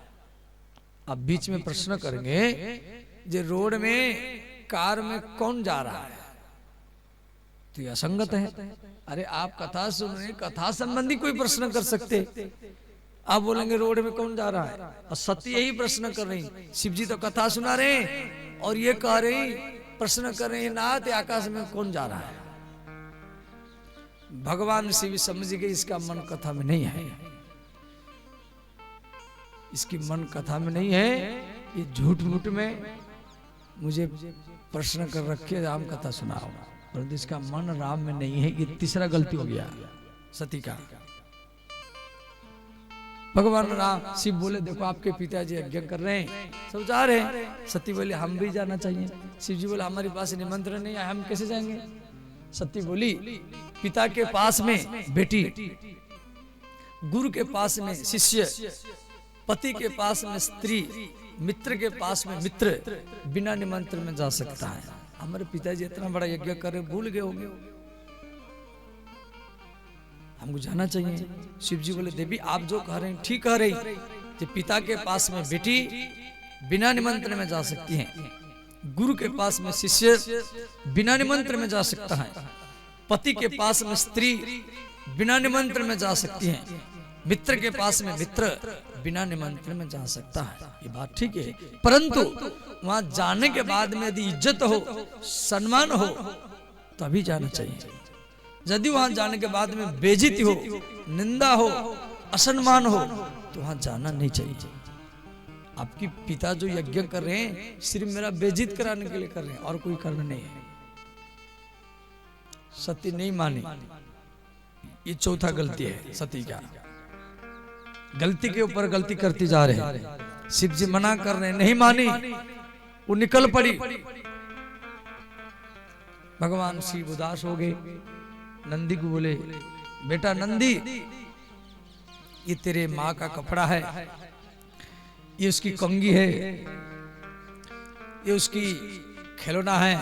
आप बीच में प्रश्न करेंगे, जो रोड में कार में कौन जा रहा है? तो ये असंगत है। अरे आप कथा सुन रहे हैं, कथा संबंधी कोई प्रश्न कर सकते, आप बोलेंगे रोड में कौन जा रहा है? और सती यही प्रश्न कर रही, शिव जी तो कथा सुना रहे हैं और ये कह रही, प्रश्न कर रहे हैं, नाथ आकाश में कौन जा रहा है? भगवान शिव समझ गए इसका मन कथा में नहीं है, इसकी मन कथा में नहीं है, ये झूठ मूठ में मुझे प्रश्न कर रखे राम कथा सुनाओ, परंतु इसका मन राम में नहीं है। ये तीसरा गलती हो गया सती का। भगवान राम शिव बोले, देखो आपके पिताजी यज्ञ कर रहे हैं, सब जा रहे हैं। सती बोले हम भी जाना चाहिए। शिव जी बोले हमारे पास निमंत्रण नहीं है, हम कैसे जाएंगे? सती बोली, पिता के पास में बेटी, गुरु के पास में शिष्य, पति के पास में स्त्री, मित्र के पास में मित्र, बिना निमंत्रण में जा सकता है। हमारे पिताजी इतना बड़ा यज्ञ कर रहे, भूल गए होंगे, हमको जाना चाहिए। शिव जी बोले, देवी आप जो कह रहे हैं ठीक कह रही, कि पिता के पास में बेटी बिना निमंत्रण में जा सकती है, गुरु के पास में शिष्य बिना निमंत्रण में जा सकता है, पति के पास में स्त्री बिना निमंत्रण में जा सकती है, मित्र के पास में मित्र बिना निमंत्रण में जा सकता है। ये बात ठीक है, परंतु वहां जाने के बाद में यदि इज्जत हो, सम्मान हो, तभी जाना चाहिए। यदि वहां जाने के बाद में बेइज्जती हो, निंदा हो, असम्मान हो, तो वहां जाना नहीं चाहिए। आपकी पिता जो यज्ञ कर रहे हैं, सिर्फ मेरा बेइज्जत कराने के लिए कर रहे हैं, और कोई कारण नहीं है। सती नहीं मानी, ये चौथा गलती है सती का। गलती के ऊपर गलती करती जा रहे हैं। शिव जी मना कर रहे हैं, नहीं मानी, वो निकल पड़ी। भगवान शिव उदास हो गए, नंदी को बोले, बेटा नंदी, ये तेरे माँ का कपड़ा है, ये उसकी कंगी है, ये उसकी खिलौना है,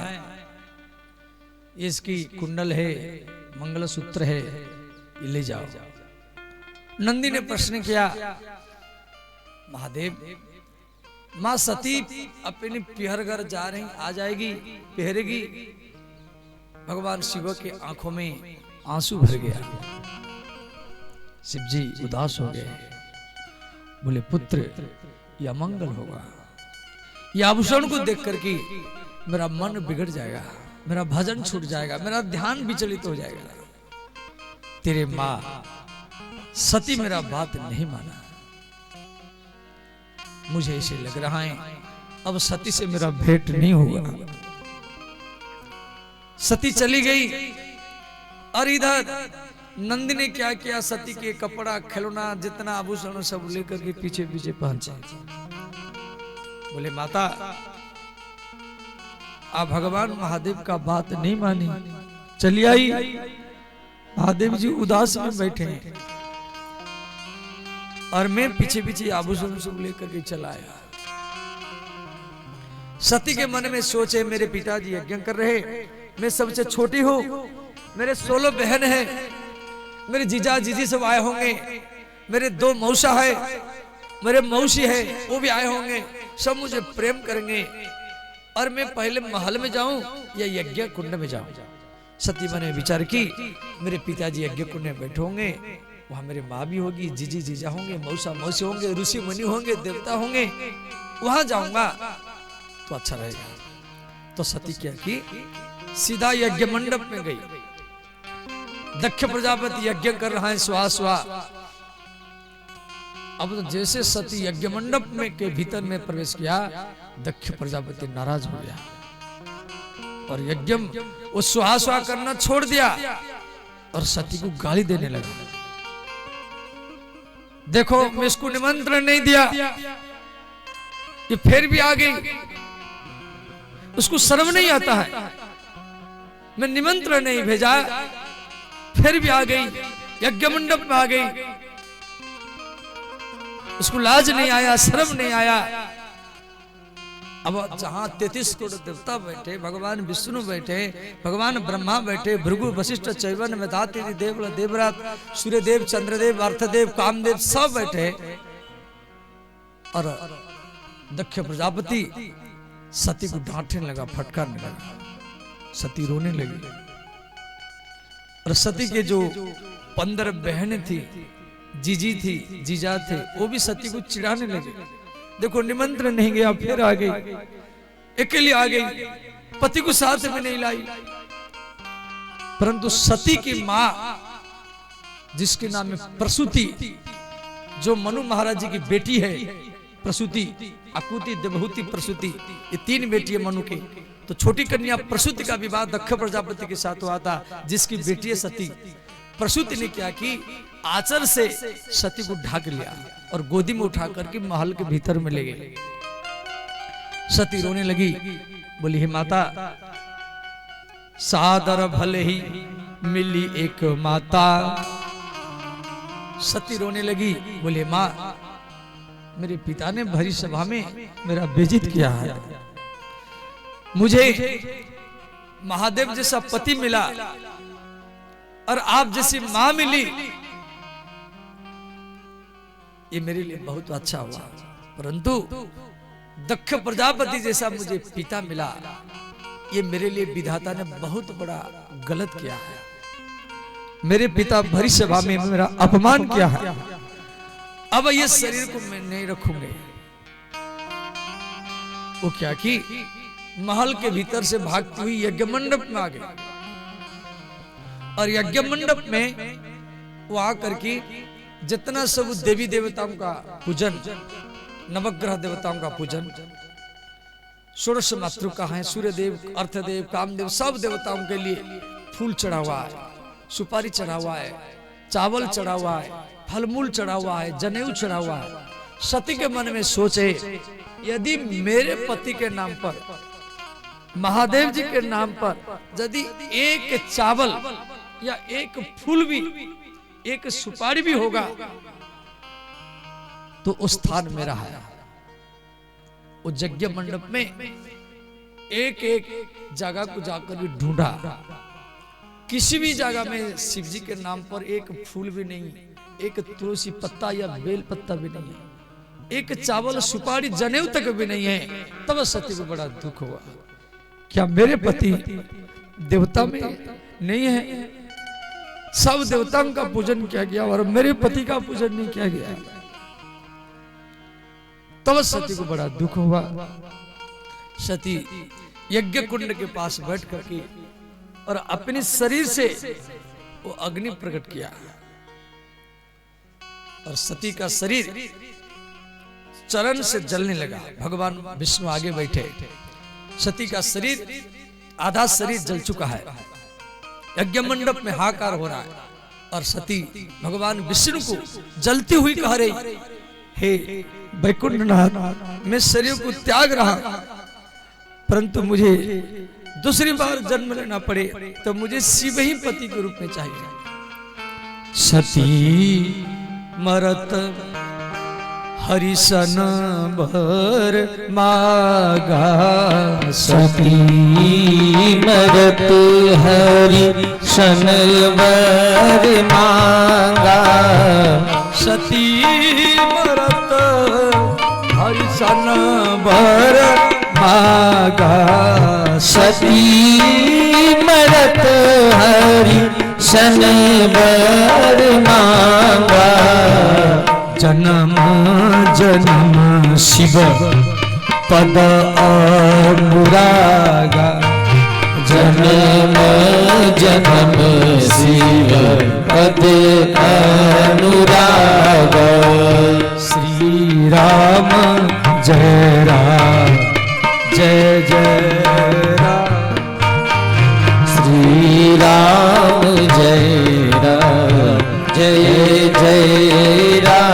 ये इसकी कुंडल है, मंगलसूत्र है, ये ले जाओ। नंदी ने प्रश्न किया, महादेव मां सती अपनी पिहर घर जा रही, आ जाएगी, पहरेगी। भगवान शिव के आंखों में आंसू भर गया। शिव जी उदास हो गए, बोले पुत्र यह मंगल होगा, यह आभूषण को देख करके मेरा मन बिगड़ जाएगा, मेरा भजन छूट जाएगा, मेरा ध्यान विचलित हो जाएगा। तेरे माँ सती मेरा बात नहीं माना, मुझे ऐसे लग रहा है अब सती से मेरा भेंट नहीं होगा। सती चली गई और इधर नंद ने क्या किया, सती के कपड़ा खिलौना जितना आभूषण सब लेकर के पीछे पीछे पहुंचे। बोले माता आप भगवान महादेव का बात नहीं मानी, चली आई। महादेव जी उदास में बैठे हैं और मैं पीछे पीछे आभूषण सब लेकर के चला आया। सती के मन में सोचे मेरे पिताजी यज्ञ कर रहे, मैं सबसे छोटी हूं, मेरे 16 बहन है, मेरे जीजा जीजी सब आए होंगे, मेरे 2 मौसा है, मेरे मौसी है वो भी आए होंगे, सब मुझे प्रेम करेंगे और मैं पहले महल में जाऊं या यज्ञ कुंड में जाऊं। सती मन ने विचार की मेरे पिताजी यज्ञ कुंड में बैठे होंगे, वहां मेरी माँ भी होगी, जीजी जीजा होंगे, मौसा मौसी होंगे, ऋषि मुनि होंगे, देवता होंगे, वहां जाऊंगा तो अच्छा रहेगा। तो सती क्या की सीधा यज्ञ मंडप में गई। दक्ष प्रजापति यज्ञ कर रहा है स्वा स्वा। अब तो जैसे सती यज्ञ मंडप में के भीतर में प्रवेश किया, दक्ष प्रजापति नाराज हो गया और यज्ञ वो स्वा स्वा करना छोड़ दिया और सती को गाली देने लगा। देखो मैं इसको निमंत्रण नहीं दिया, ये फिर भी आ गई, उसको शर्म नहीं आता है, मैं निमंत्रण नहीं भेजा फिर भी आ गई, यज्ञ मंडप में आ गई, उसको लाज नहीं आया, शर्म नहीं आया। अब जहां 33 करोड़ देवता बैठे, भगवान विष्णु बैठे, भगवान ब्रह्मा बैठे, भृगु वशिष्ठ चैवन मेधाति देव देवरात सूर्यदेव चंद्रदेव अर्थदेव कामदेव सब बैठे और दक्ष प्रजापति सती को डांटने लगा, फटकारने लगा। सती रोने लगी और सती के जो 15 बहनें थी, जीजी थी, जीजा थे, वो भी सती को चिढ़ाने लगे। देखो निमंत्रण नहीं गया फिर आ गई, अकेली आ गई, पति को साथ में नहीं लाई। परंतु सती की मां जिसके नाम है प्रसूति, जो मनु महाराज जी की बेटी है, प्रसूति, आकुति, देवहूति, प्रसूति, ये 3 बेटी है मनु की। तो छोटी कन्या प्रसूति का विवाह दक्ष प्रजापति के साथ हुआ था, जिसकी बेटी है सती। प्रसूति ने क्या की, आचर से सती को ढक लिया और गोदी में उठा करके महल के भीतर में ले गई। सती रोने लगी, बोली हे माता सादर भले ही मिली एक माता। सती रोने लगी, बोले माँ मेरे पिता ने भरी सभा में मेरा बेइज्जत किया है, मुझे महादेव जैसा पति मिला और आप जैसी मां मिली, ये मेरे लिए बहुत अच्छा हुआ, परंतु दक्ष प्रजापति जैसा मुझे पिता मिला, ये मेरे लिए विधाता ने बहुत बड़ा गलत किया है। मेरे पिता भरी सभा में मेरा अपमान किया है, अब ये शरीर को मैं नहीं रखूंगी। वो क्या की, महल के भीतर से भागती हुई यज्ञ मंडप में आ गई और यज्ञ मंडप में वो आकर के जितना सब देवी देवताओं का पूजन, नवग्रह देवताओं का पूजन, षोडश मातृका है, सूर्यदेव, अर्थदेव, कामदेव, सब देवताओं के लिए फूल चढ़ा हुआ है, सुपारी चढ़ा हुआ है, चावल चढ़ा हुआ है, फलमूल चढ़ा हुआ है, जनेऊ चढ़ा हुआ है। सती के मन में सोचे यदि मेरे पति के नाम पर, महादेव जी के नाम पर यदि एक चावल या एक फूल भी, एक सुपारी भी होगा तो उस स्थान मेरा है। वो यज्ञ मंडप में एक एक जगह को जाकर भी ढूंढा, किसी भी जगह में शिव जी के नाम पर एक फूल भी नहीं, एक तुलसी पत्ता या बेल पत्ता भी नहीं है, एक चावल सुपारी जनेऊ तक भी नहीं है। तब सती को बड़ा दुख हुआ, क्या मेरे पति देवता में नहीं है? सब देवताओं का पूजन किया गया और मेरे पति का पूजन नहीं किया गया। तब सती को बड़ा दुख हुआ। सती यज्ञ कुंड के पास बैठ करके और अपने शरीर से वो अग्नि प्रकट किया और सती का शरीर चरण से जलने लगा। भगवान विष्णु आगे बैठे, सती का शरीर आधा शरीर जल चुका है, यज्ञ मंडप में हाहाकार हो रहा है और सती भगवान विष्णु को जलती हुई कह रही, हे वैकुंठनाथ, मैं शरीर को त्याग रहा, परंतु मुझे दूसरी बार जन्म लेना पड़े तो मुझे शिव ही पति के रूप में चाहिए। सती मरत हरिशन भर मागा, सती मरत हरिशन भर मांगा, सती मरत हरिशन भर मागा, सती मरत हरिशन भर मांगा, जन्म जन्म शिव पद अनुरागा, जन्म जन्म शिव पद अनुरागा, श्री राम जय राम जय जय राम, श्री राम जय राम जय जय राम।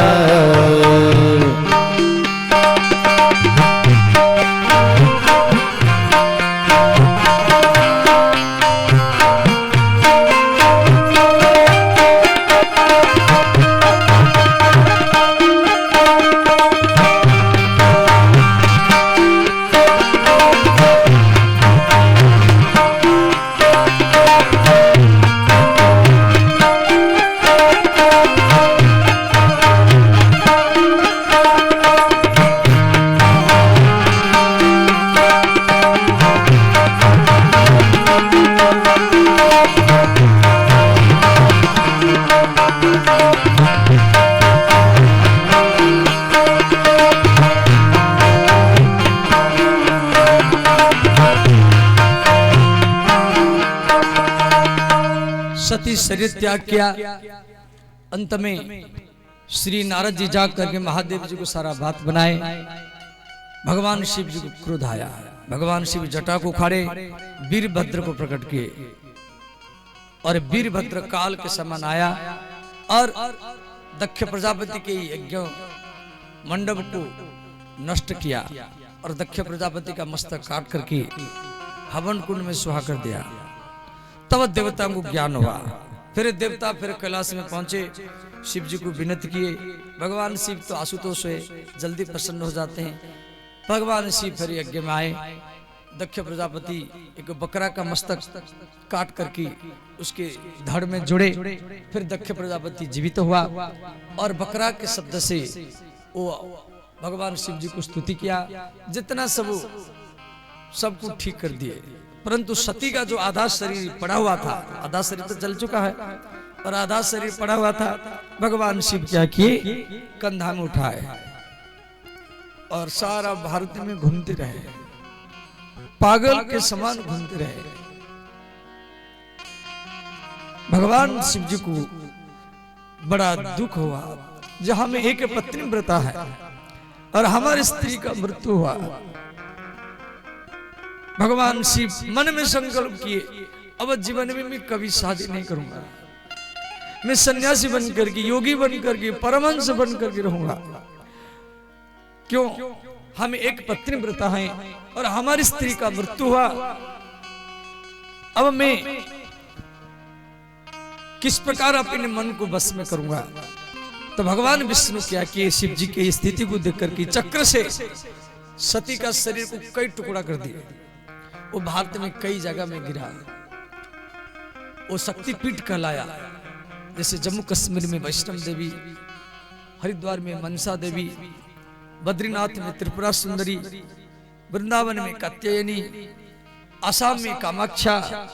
सती शरीर त्याग किया। अंत में श्री नारद जी जाग करके महादेव जी को सारा बात बनाए। भगवान शिव जी को क्रोध आया। भगवान शिव जटा को उखाड़े, वीरभद्र को प्रकट किए और वीरभद्र काल के समान आया और दक्ष प्रजापति के यज्ञ मंडप को नष्ट किया और दक्ष प्रजापति का मस्तक काट करके हवन कुंड में सुहा कर दिया। तब देवताओं को ज्ञान हुआ। फिर देवता फिर कैलाश में पहुंचे, शिव जी को विनती किए। भगवान शिव तो आशुतोष है, जल्दी प्रसन्न हो जाते हैं। भगवान शिव फिर यज्ञ में आए। दक्ष प्रजापति एक बकरा का मस्तक काट करके उसके धड़ में जुड़े। फिर दक्ष प्रजापति जीवित हुआ और बकरा के शब्द से वो भगवान शिव जी को स्तुति किया। जितना सबको ठीक कर दिए, परंतु सती का जो आधा शरीर पड़ा हुआ था, आधा शरीर तो जल चुका है और आधा शरीर पड़ा हुआ था, भगवान शिव क्या किए, कंधा में उठाए और सारा भारत में घूमते रहे, पागल के समान घूमते रहे। भगवान शिव जी को बड़ा दुख हुआ, जहां में एक पत्नी व्रता है और हमारी स्त्री का मृत्यु हुआ। भगवान शिव मन में संकल्प किए, अब जीवन में मैं कभी शादी नहीं करूंगा, मैं सन्यासी बनकर के, योगी बनकर के, परमहंस बनकर के रहूंगा। क्यों? हम एक पत्नी व्रता हैं और हमारी स्त्री का मृत्यु हुआ। अब मैं किस प्रकार अपने मन को बस में करूंगा? तो भगवान विष्णु क्या किए, शिव जी की स्थिति को देख करके चक्र से सती का शरीर को कई टुकड़ा कर दिया। वो भारत में कई जगह में गिरा। वो शक्तिपीठ कहलाया। जैसे जम्मू कश्मीर में वैष्णव देवी, हरिद्वार में मनसा देवी, बद्रीनाथ में त्रिपुरा सुंदरी, वृंदावन में कात्यायनी, आसाम में कामाख्या,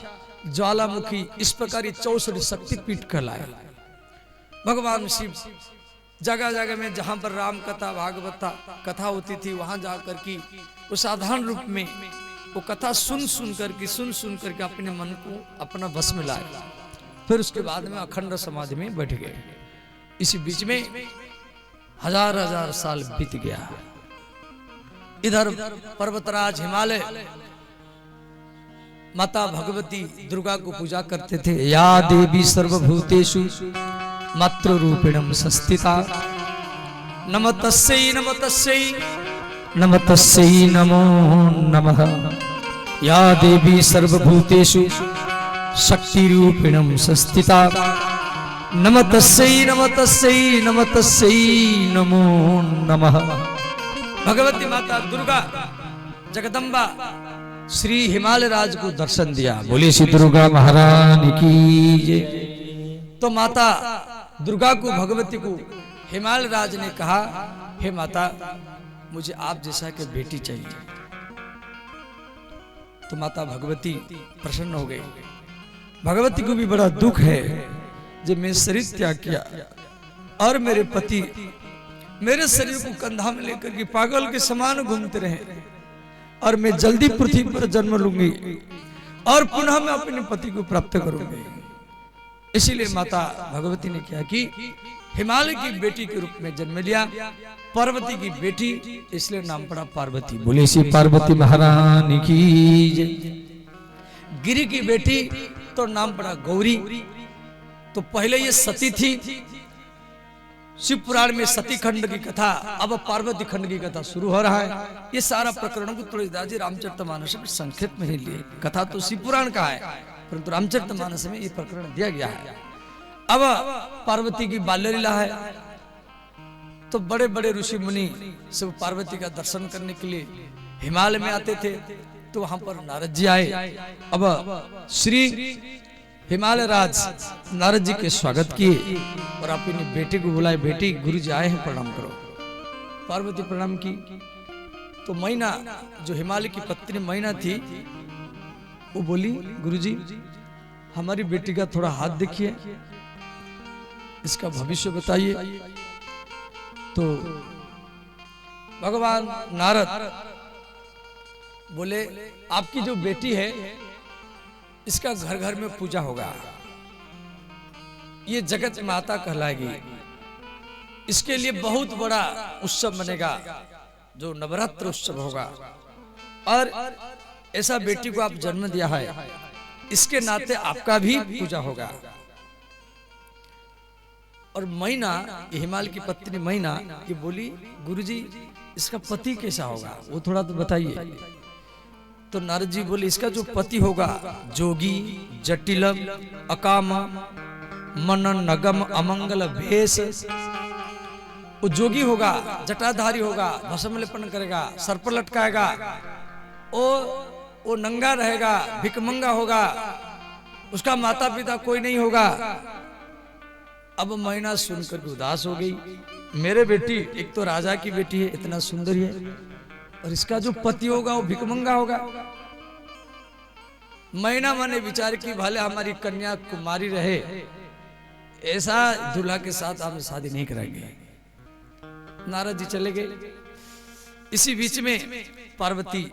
ज्वालामुखी, इस प्रकार 64 शक्तिपीठ कहलाया। भगवान शिव जगह जगह में जहां पर राम कथा, भागवत कथा होती थी, वहां जाकर की वो साधारण रूप में वो कथा सुन सुन करके अपने मन को अपना बस में लाए। फिर उसके बाद में अखंड समाधि में बैठ गए। इसी बीच में हजार साल बीत गया। इधर पर्वतराज हिमालय माता भगवती दुर्गा को पूजा करते थे। या देवी सर्वभूतेषु मातृ रूपिणम संस्थिता नमस्तस्यै नमस्तस्यै नमस्तस्यै नमो नमः। या देवी सर्वभूतेषु शक्ति रूपिणम संस्थिता नमस्तस्यै नमस्तस्यै नमस्तस्यै नमो नमः। भगवती माता दुर्गा जगदम्बा श्री हिमालय राज को दर्शन दिया। बोले श्री दुर्गा महारानी की जय। तो माता दुर्गा को भगवती को हिमालय राज ने कहा, हे माता मुझे आप जैसा के बेटी चाहिए। तो माता भगवती प्रसन्न हो गई। भगवती को भी बड़ा दुख है जब मैं शरीर त्याग किया और मेरे पति मेरे शरीर को कंधा में लेकर के पागल के समान घूमते रहे और मैं जल्दी पृथ्वी पर जन्म लूंगी और पुनः मैं अपने पति को प्राप्त करूंगी। इसीलिए माता भगवती ने क्या कि हिमालय की बेटी के रूप में जन्म लिया, पार्वती की बेटी, इसलिए नाम पड़ा पार्वती। बोले श्री पार्वती महारानी की जय। गिरि की बेटी तो नाम पड़ा गौरी। तो पहले ये सती थी, शिव पुराण में सती खंड की कथा, अब पार्वती खंड की कथा शुरू हो रहा है। ये सारा प्रकरण को तुलसीदास जी रामचरितमानस में संक्षेप में ही लिए। कथा तो शिव पुराण का है परंतु रामचरितमानस में ये प्रकरण दिया गया है। अब पार्वती की बाल्य लीला है। तो बड़े बड़े ऋषि मुनि सब पार्वती का दर्शन करने के लिए हिमालय में आते थे। तो वहां पर नारद जी आए। अब श्री हिमालय राज नारद जी के स्वागत किए और अपनी बेटी को बुलाए, बेटी गुरु जी आए हैं प्रणाम करो। पार्वती प्रणाम की। तो मैना जो हिमालय की पत्नी मैना थी वो बोली, गुरुजी हमारी बेटी का थोड़ा हाथ देखिए, इसका भविष्य बताइए। तो भगवान नारद बोले, आपकी जो बेटी है इसका घर घर में पूजा होगा, ये जगत माता कहलाएगी। इसके लिए बहुत बड़ा उत्सव बनेगा जो नवरात्र उत्सव होगा और ऐसा बेटी को आप जन्म दिया है, इसके नाते आपका भी पूजा होगा। और मैना, हिमालय की पत्नी मैना ये बोली, गुरुजी इसका पति कैसा होगा वो थोड़ा तो बताइए। तो नारद जी बोले, इसका जो पति होगा जोगी जटिलम अकाम मनन नगम अमंगल भेष। वो जोगी होगा, जटाधारी होगा, भस्म लेपन करेगा, सर पर लटकाएगा, वो नंगा रहेगा, भिकमंगा होगा, उसका माता पिता कोई नहीं होगा। अब मैना सुनकर उदास हो गई। मेरे बेटी एक तो राजा की बेटी है, इतना सुंदर है, और इसका जो पति होगा वो भिकमंगा होगा। मैना माने विचार की भले हमारी कन्या कुमारी रहे, ऐसा दूल्हा के साथ हम शादी नहीं कराएंगे। नारद जी चले गए। इसी बीच में पार्वती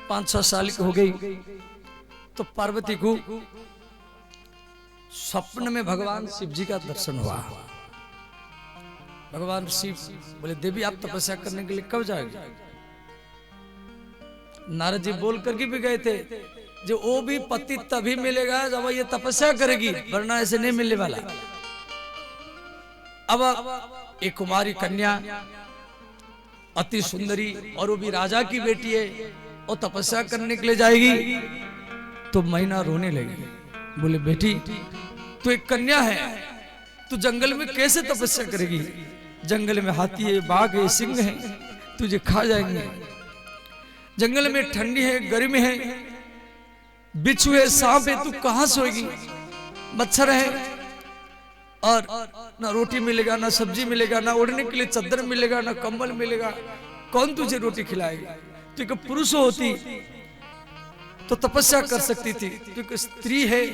5-6 साल की हो गई। तो पार्वती को स्वप्न में भगवान शिव जी का दर्शन हुआ। भगवान शिव बोले, देवी आप तपस्या करने के लिए कब जाएंगे? नारद जी बोल करके भी गए थे, जो वो भी पति तभी मिलेगा जब ये तपस्या करेगी, वरना ऐसे नहीं मिलने वाला। अब एक कुमारी कन्या अति सुंदरी और वो भी राजा की बेटी है, और तपस्या करने के लिए जाएगी। तो मैना रोने लगी। बोले, बेटी तू एक कन्या है, तू जंगल में कैसे तपस्या करेगी? जंगल में हाथी है, बाघ है, सिंह है, तुझे खा जाएंगे। जंगल में ठंडी है, गर्मी है, बिच्छू है, सांप है, तू कहां सोएगी? मच्छर है, और ना रोटी मिलेगा, ना सब्जी मिलेगा, ना ओढ़ने के लिए चादर मिलेगा, ना कंबल मिलेगा। कौन तुझे रोटी खाएगा? तू एक पुरुष होती तो तपस्या कर सकती थी, क्योंकि स्त्री है।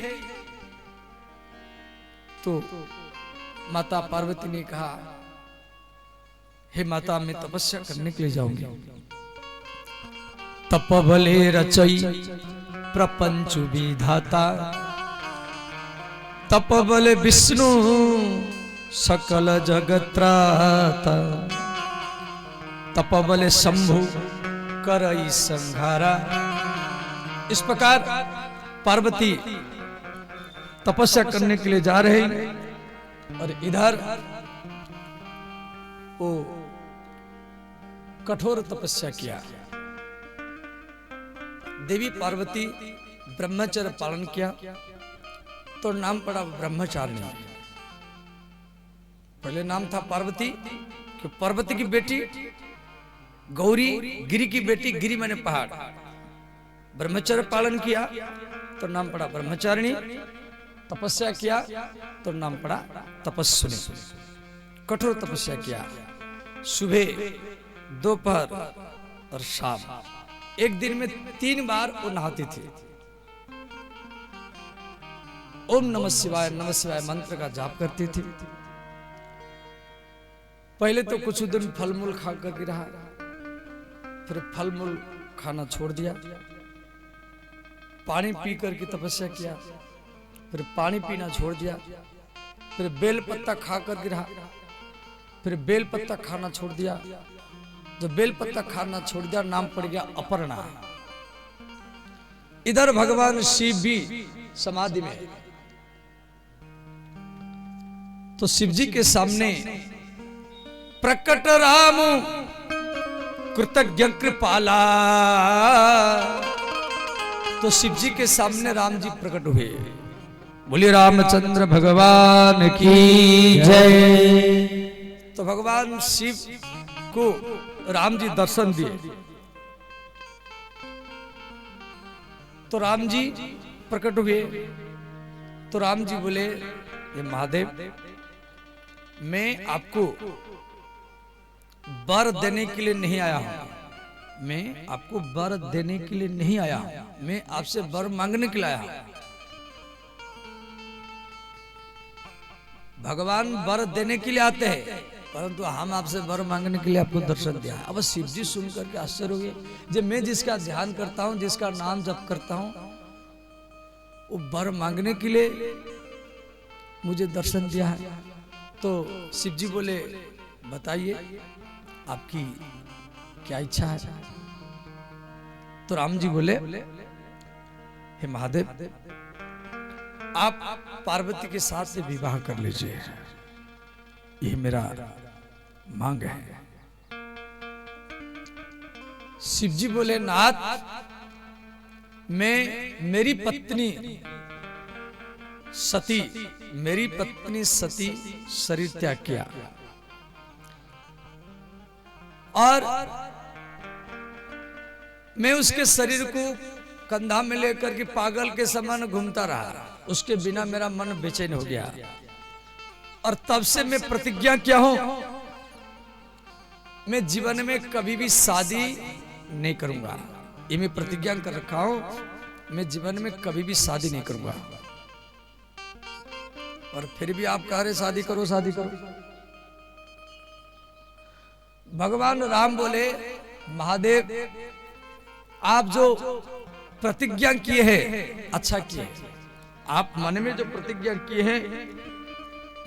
तो माता पार्वती ने कहा, हे माता मैं तपस्या करने के लिए जाऊंगी। तपबले रचई प्रपंच विधाता, तपबले विष्णु सकल जगत्राता। तपबले शंभु करई संघारा। इस प्रकार पार्वती तपस्या करने के लिए जा रहे हैं और इधर वो कठोर तपस्या किया। देवी पार्वती ब्रह्मचर्य पालन किया तो नाम पड़ा ब्रह्मचारिणी। पहले नाम था पार्वती, कि पार्वती की बेटी, गौरी गिरी की बेटी, गिरी माने पहाड़। ब्रह्मचर्य पालन किया तो नाम पड़ा ब्रह्मचारिणी, तपस्या किया तो नाम पड़ा तपस्विनी। कठोर तपस्या किया, सुबह, दोपहर और शाम, एक दिन में 3 बार वो नहाती थी। ओम नमः शिवाय मंत्र का जाप करती थी। पहले तो कुछ दिन फल मूल खा करके रहा, फिर फल मूल खाना छोड़ दिया, पानी पी करके तपस्या किया, फिर पानी पीना छोड़ दिया, फिर बेल पत्ता खा करके रहा, फिर बेल पत्ता खाना छोड़ दिया। जब बेल पत्ता खाना छोड़ दिया नाम पड़ गया अपर्णा। इधर भगवान शिव भी समाधि में, तो शिव जी के सामने प्रकट राम कृतज्ञ कृपाला, तो शिव जी के सामने राम जी प्रकट हुए। बोलिए रामचंद्र भगवान की जय। तो भगवान शिव को राम जी दर्शन दिए, तो राम जी प्रकट हुए। तो राम जी बोले, ये महादेव, मैं आपको वर देने के लिए नहीं आया हूं, मैं आपको वर देने के लिए नहीं आया हूं, मैं आपसे वर मांगने के लिए आया हूं। भगवान वर देने के लिए आते हैं, परंतु हम आपसे वर मांगने के लिए आपको दर्शन दिया। अब शिव जी सुन करके आश्चर्य हो गए, जब मैं जिसका ध्यान करता हूं, जिसका नाम जप करता हूं, वो वर मांगने के लिए मुझे दर्शन दिया है। तो शिव जी बोले, बताइए आपकी क्या इच्छा है। तो राम जी बोले, हे महादेव, आप पार्वती के साथ से विवाह कर लीजिए, ये मेरा मांग है। शिव जी बोले, नाथ, मेरी पत्नी सती शरीर त्याग किया और मैं उसके शरीर को कंधा में लेकर के पागल के समान घूमता रहा, उसके बिना मेरा मन बेचैन हो गया। और तब से मैं प्रतिज्ञा किया हूं, मैं जीवन में कभी भी शादी नहीं करूंगा। ये मैं प्रतिज्ञा कर रखा हूं, मैं जीवन में कभी भी शादी नहीं करूंगा। और फिर भी आप कह रहे शादी करो, शादी करो। भगवान राम बोले, महादेव, आप जो प्रतिज्ञा किए हैं अच्छा किए। आप मन में जो प्रतिज्ञा किए हैं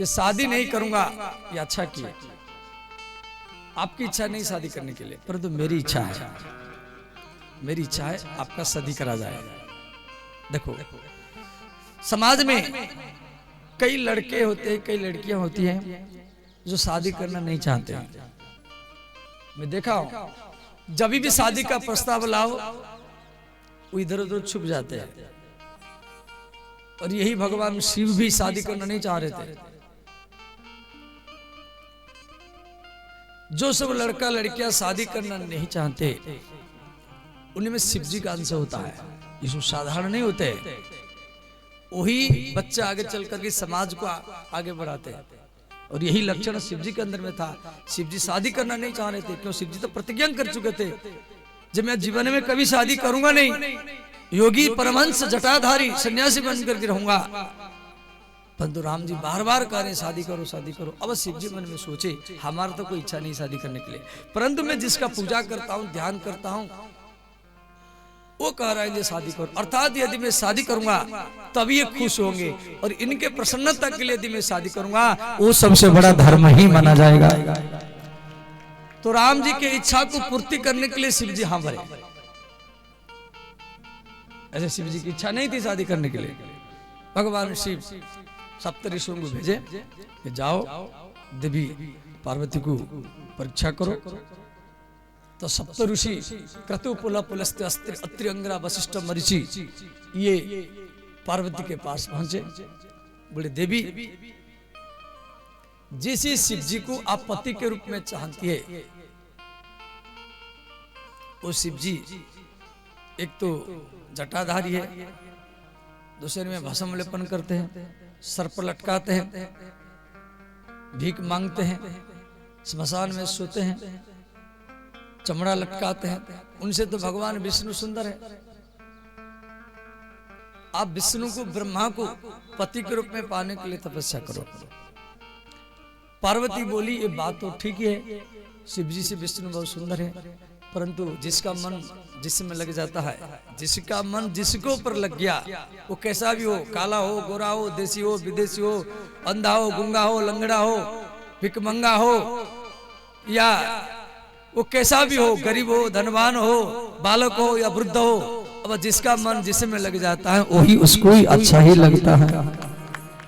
ये शादी नहीं करूंगा, ये अच्छा किए। आपकी इच्छा नहीं शादी करने के लिए, परंतु मेरी इच्छा है, मेरी इच्छा है आपका शादी करा जाए। देखो, समाज में कई लड़के होते हैं, कई लड़कियां होती हैं जो शादी करना नहीं चाहते हैं। मैं देखा हूं, जब भी शादी का प्रस्ताव लाओ वो इधर उधर छुप जाते हैं। और यही भगवान शिव भी शादी करना नहीं चाह रहे थे। जो सब लड़का लड़कियां शादी करना नहीं चाहते, उनमें शिव जी का अंश होता है। ये सब साधारण नहीं होते, वही बच्चा आगे चल करके समाज को आगे बढ़ाते हैं। और यही लक्षण शिव जी के अंदर में था। शिव जी शादी करना नहीं चाह रहे थे, क्यों? शिव जी तो प्रतिज्ञा कर चुके थे, जब मैं जीवन में कभी शादी करूंगा नहीं, योगी परमहंस जटाधारी सन्यासी बन करके रहूंगा। परंतु राम जी बार बार कह रहे शादी करो, शादी करो। अब शिव जी मन में सोचे, हमारा तो कोई इच्छा नहीं शादी करने के लिए, परंतु मैं जिसका पूजा करता हूँ, ध्यान करता हूँ, वो कह रहा है शादी करो। अर्थात यदि मैं शादी करूंगा तभी ये खुश होंगे, और इनके प्रसन्नता के लिए यदि मैं शादी करूंगा वो सबसे बड़ा धर्म ही माना जाएगा। तो राम जी की इच्छा को पूर्ति करने के लिए शिव जी हाँ भरे। ऐसे शिव जी की इच्छा नहीं थी शादी करने के लिए। भगवान शिव सप्तऋषियों को भेजे कि जाओ देवी पार्वती को परीक्षा करो। तो सप्त ऋषि क्रतु पुला पुलस्त्य अत्रि अंगरा वशिष्ठ मरीचि ये पार्वती के पास पहुंचे। बोले देवी, जिस शिव जी को आप पति के रूप में चाहती है, वो शिव जी एक तो जटाधारी है, दूसरे में भस्म लेपन करते हैं, सर्प लटकाते हैं, भीख मांगते हैं, स्मशान में सोते हैं, चमड़ा लटकाते हैं। उनसे तो भगवान विष्णु सुंदर है। आप विष्णु को, ब्रह्मा को पति के रूप में पाने के लिए तपस्या करो। पार्वती बोली ये बात तो ठीक है, शिव जी से विष्णु बहुत सुंदर है, परंतु जिसका मन जिसमें लग जाता है, जिसका मन जिसको पर लग गया, वो कैसा भी हो, काला हो, गोरा हो, देसी हो, विदेशी हो, अंधा हो, गूंगा हो, लंगड़ा हो, भिकमंगा हो, या वो कैसा भी हो, गरीब हो, धनवान हो, बालक हो या वृद्ध हो, अब जिसका मन जिसमें लग जाता है वही उसको ही अच्छा ही लगता है।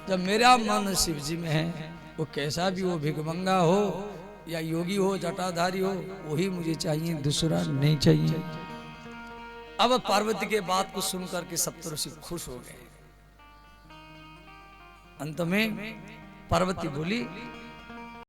जब मेरा मन शिव जी में है, वो कैसा भी हो, भिकमंगा हो या योगी हो, जटाधारी हो, वही मुझे चाहिए, दूसरा नहीं चाहिए। अब पार्वती के बात को सुनकर के सप्तऋषि खुश हो गए। अंत में पार्वती बोली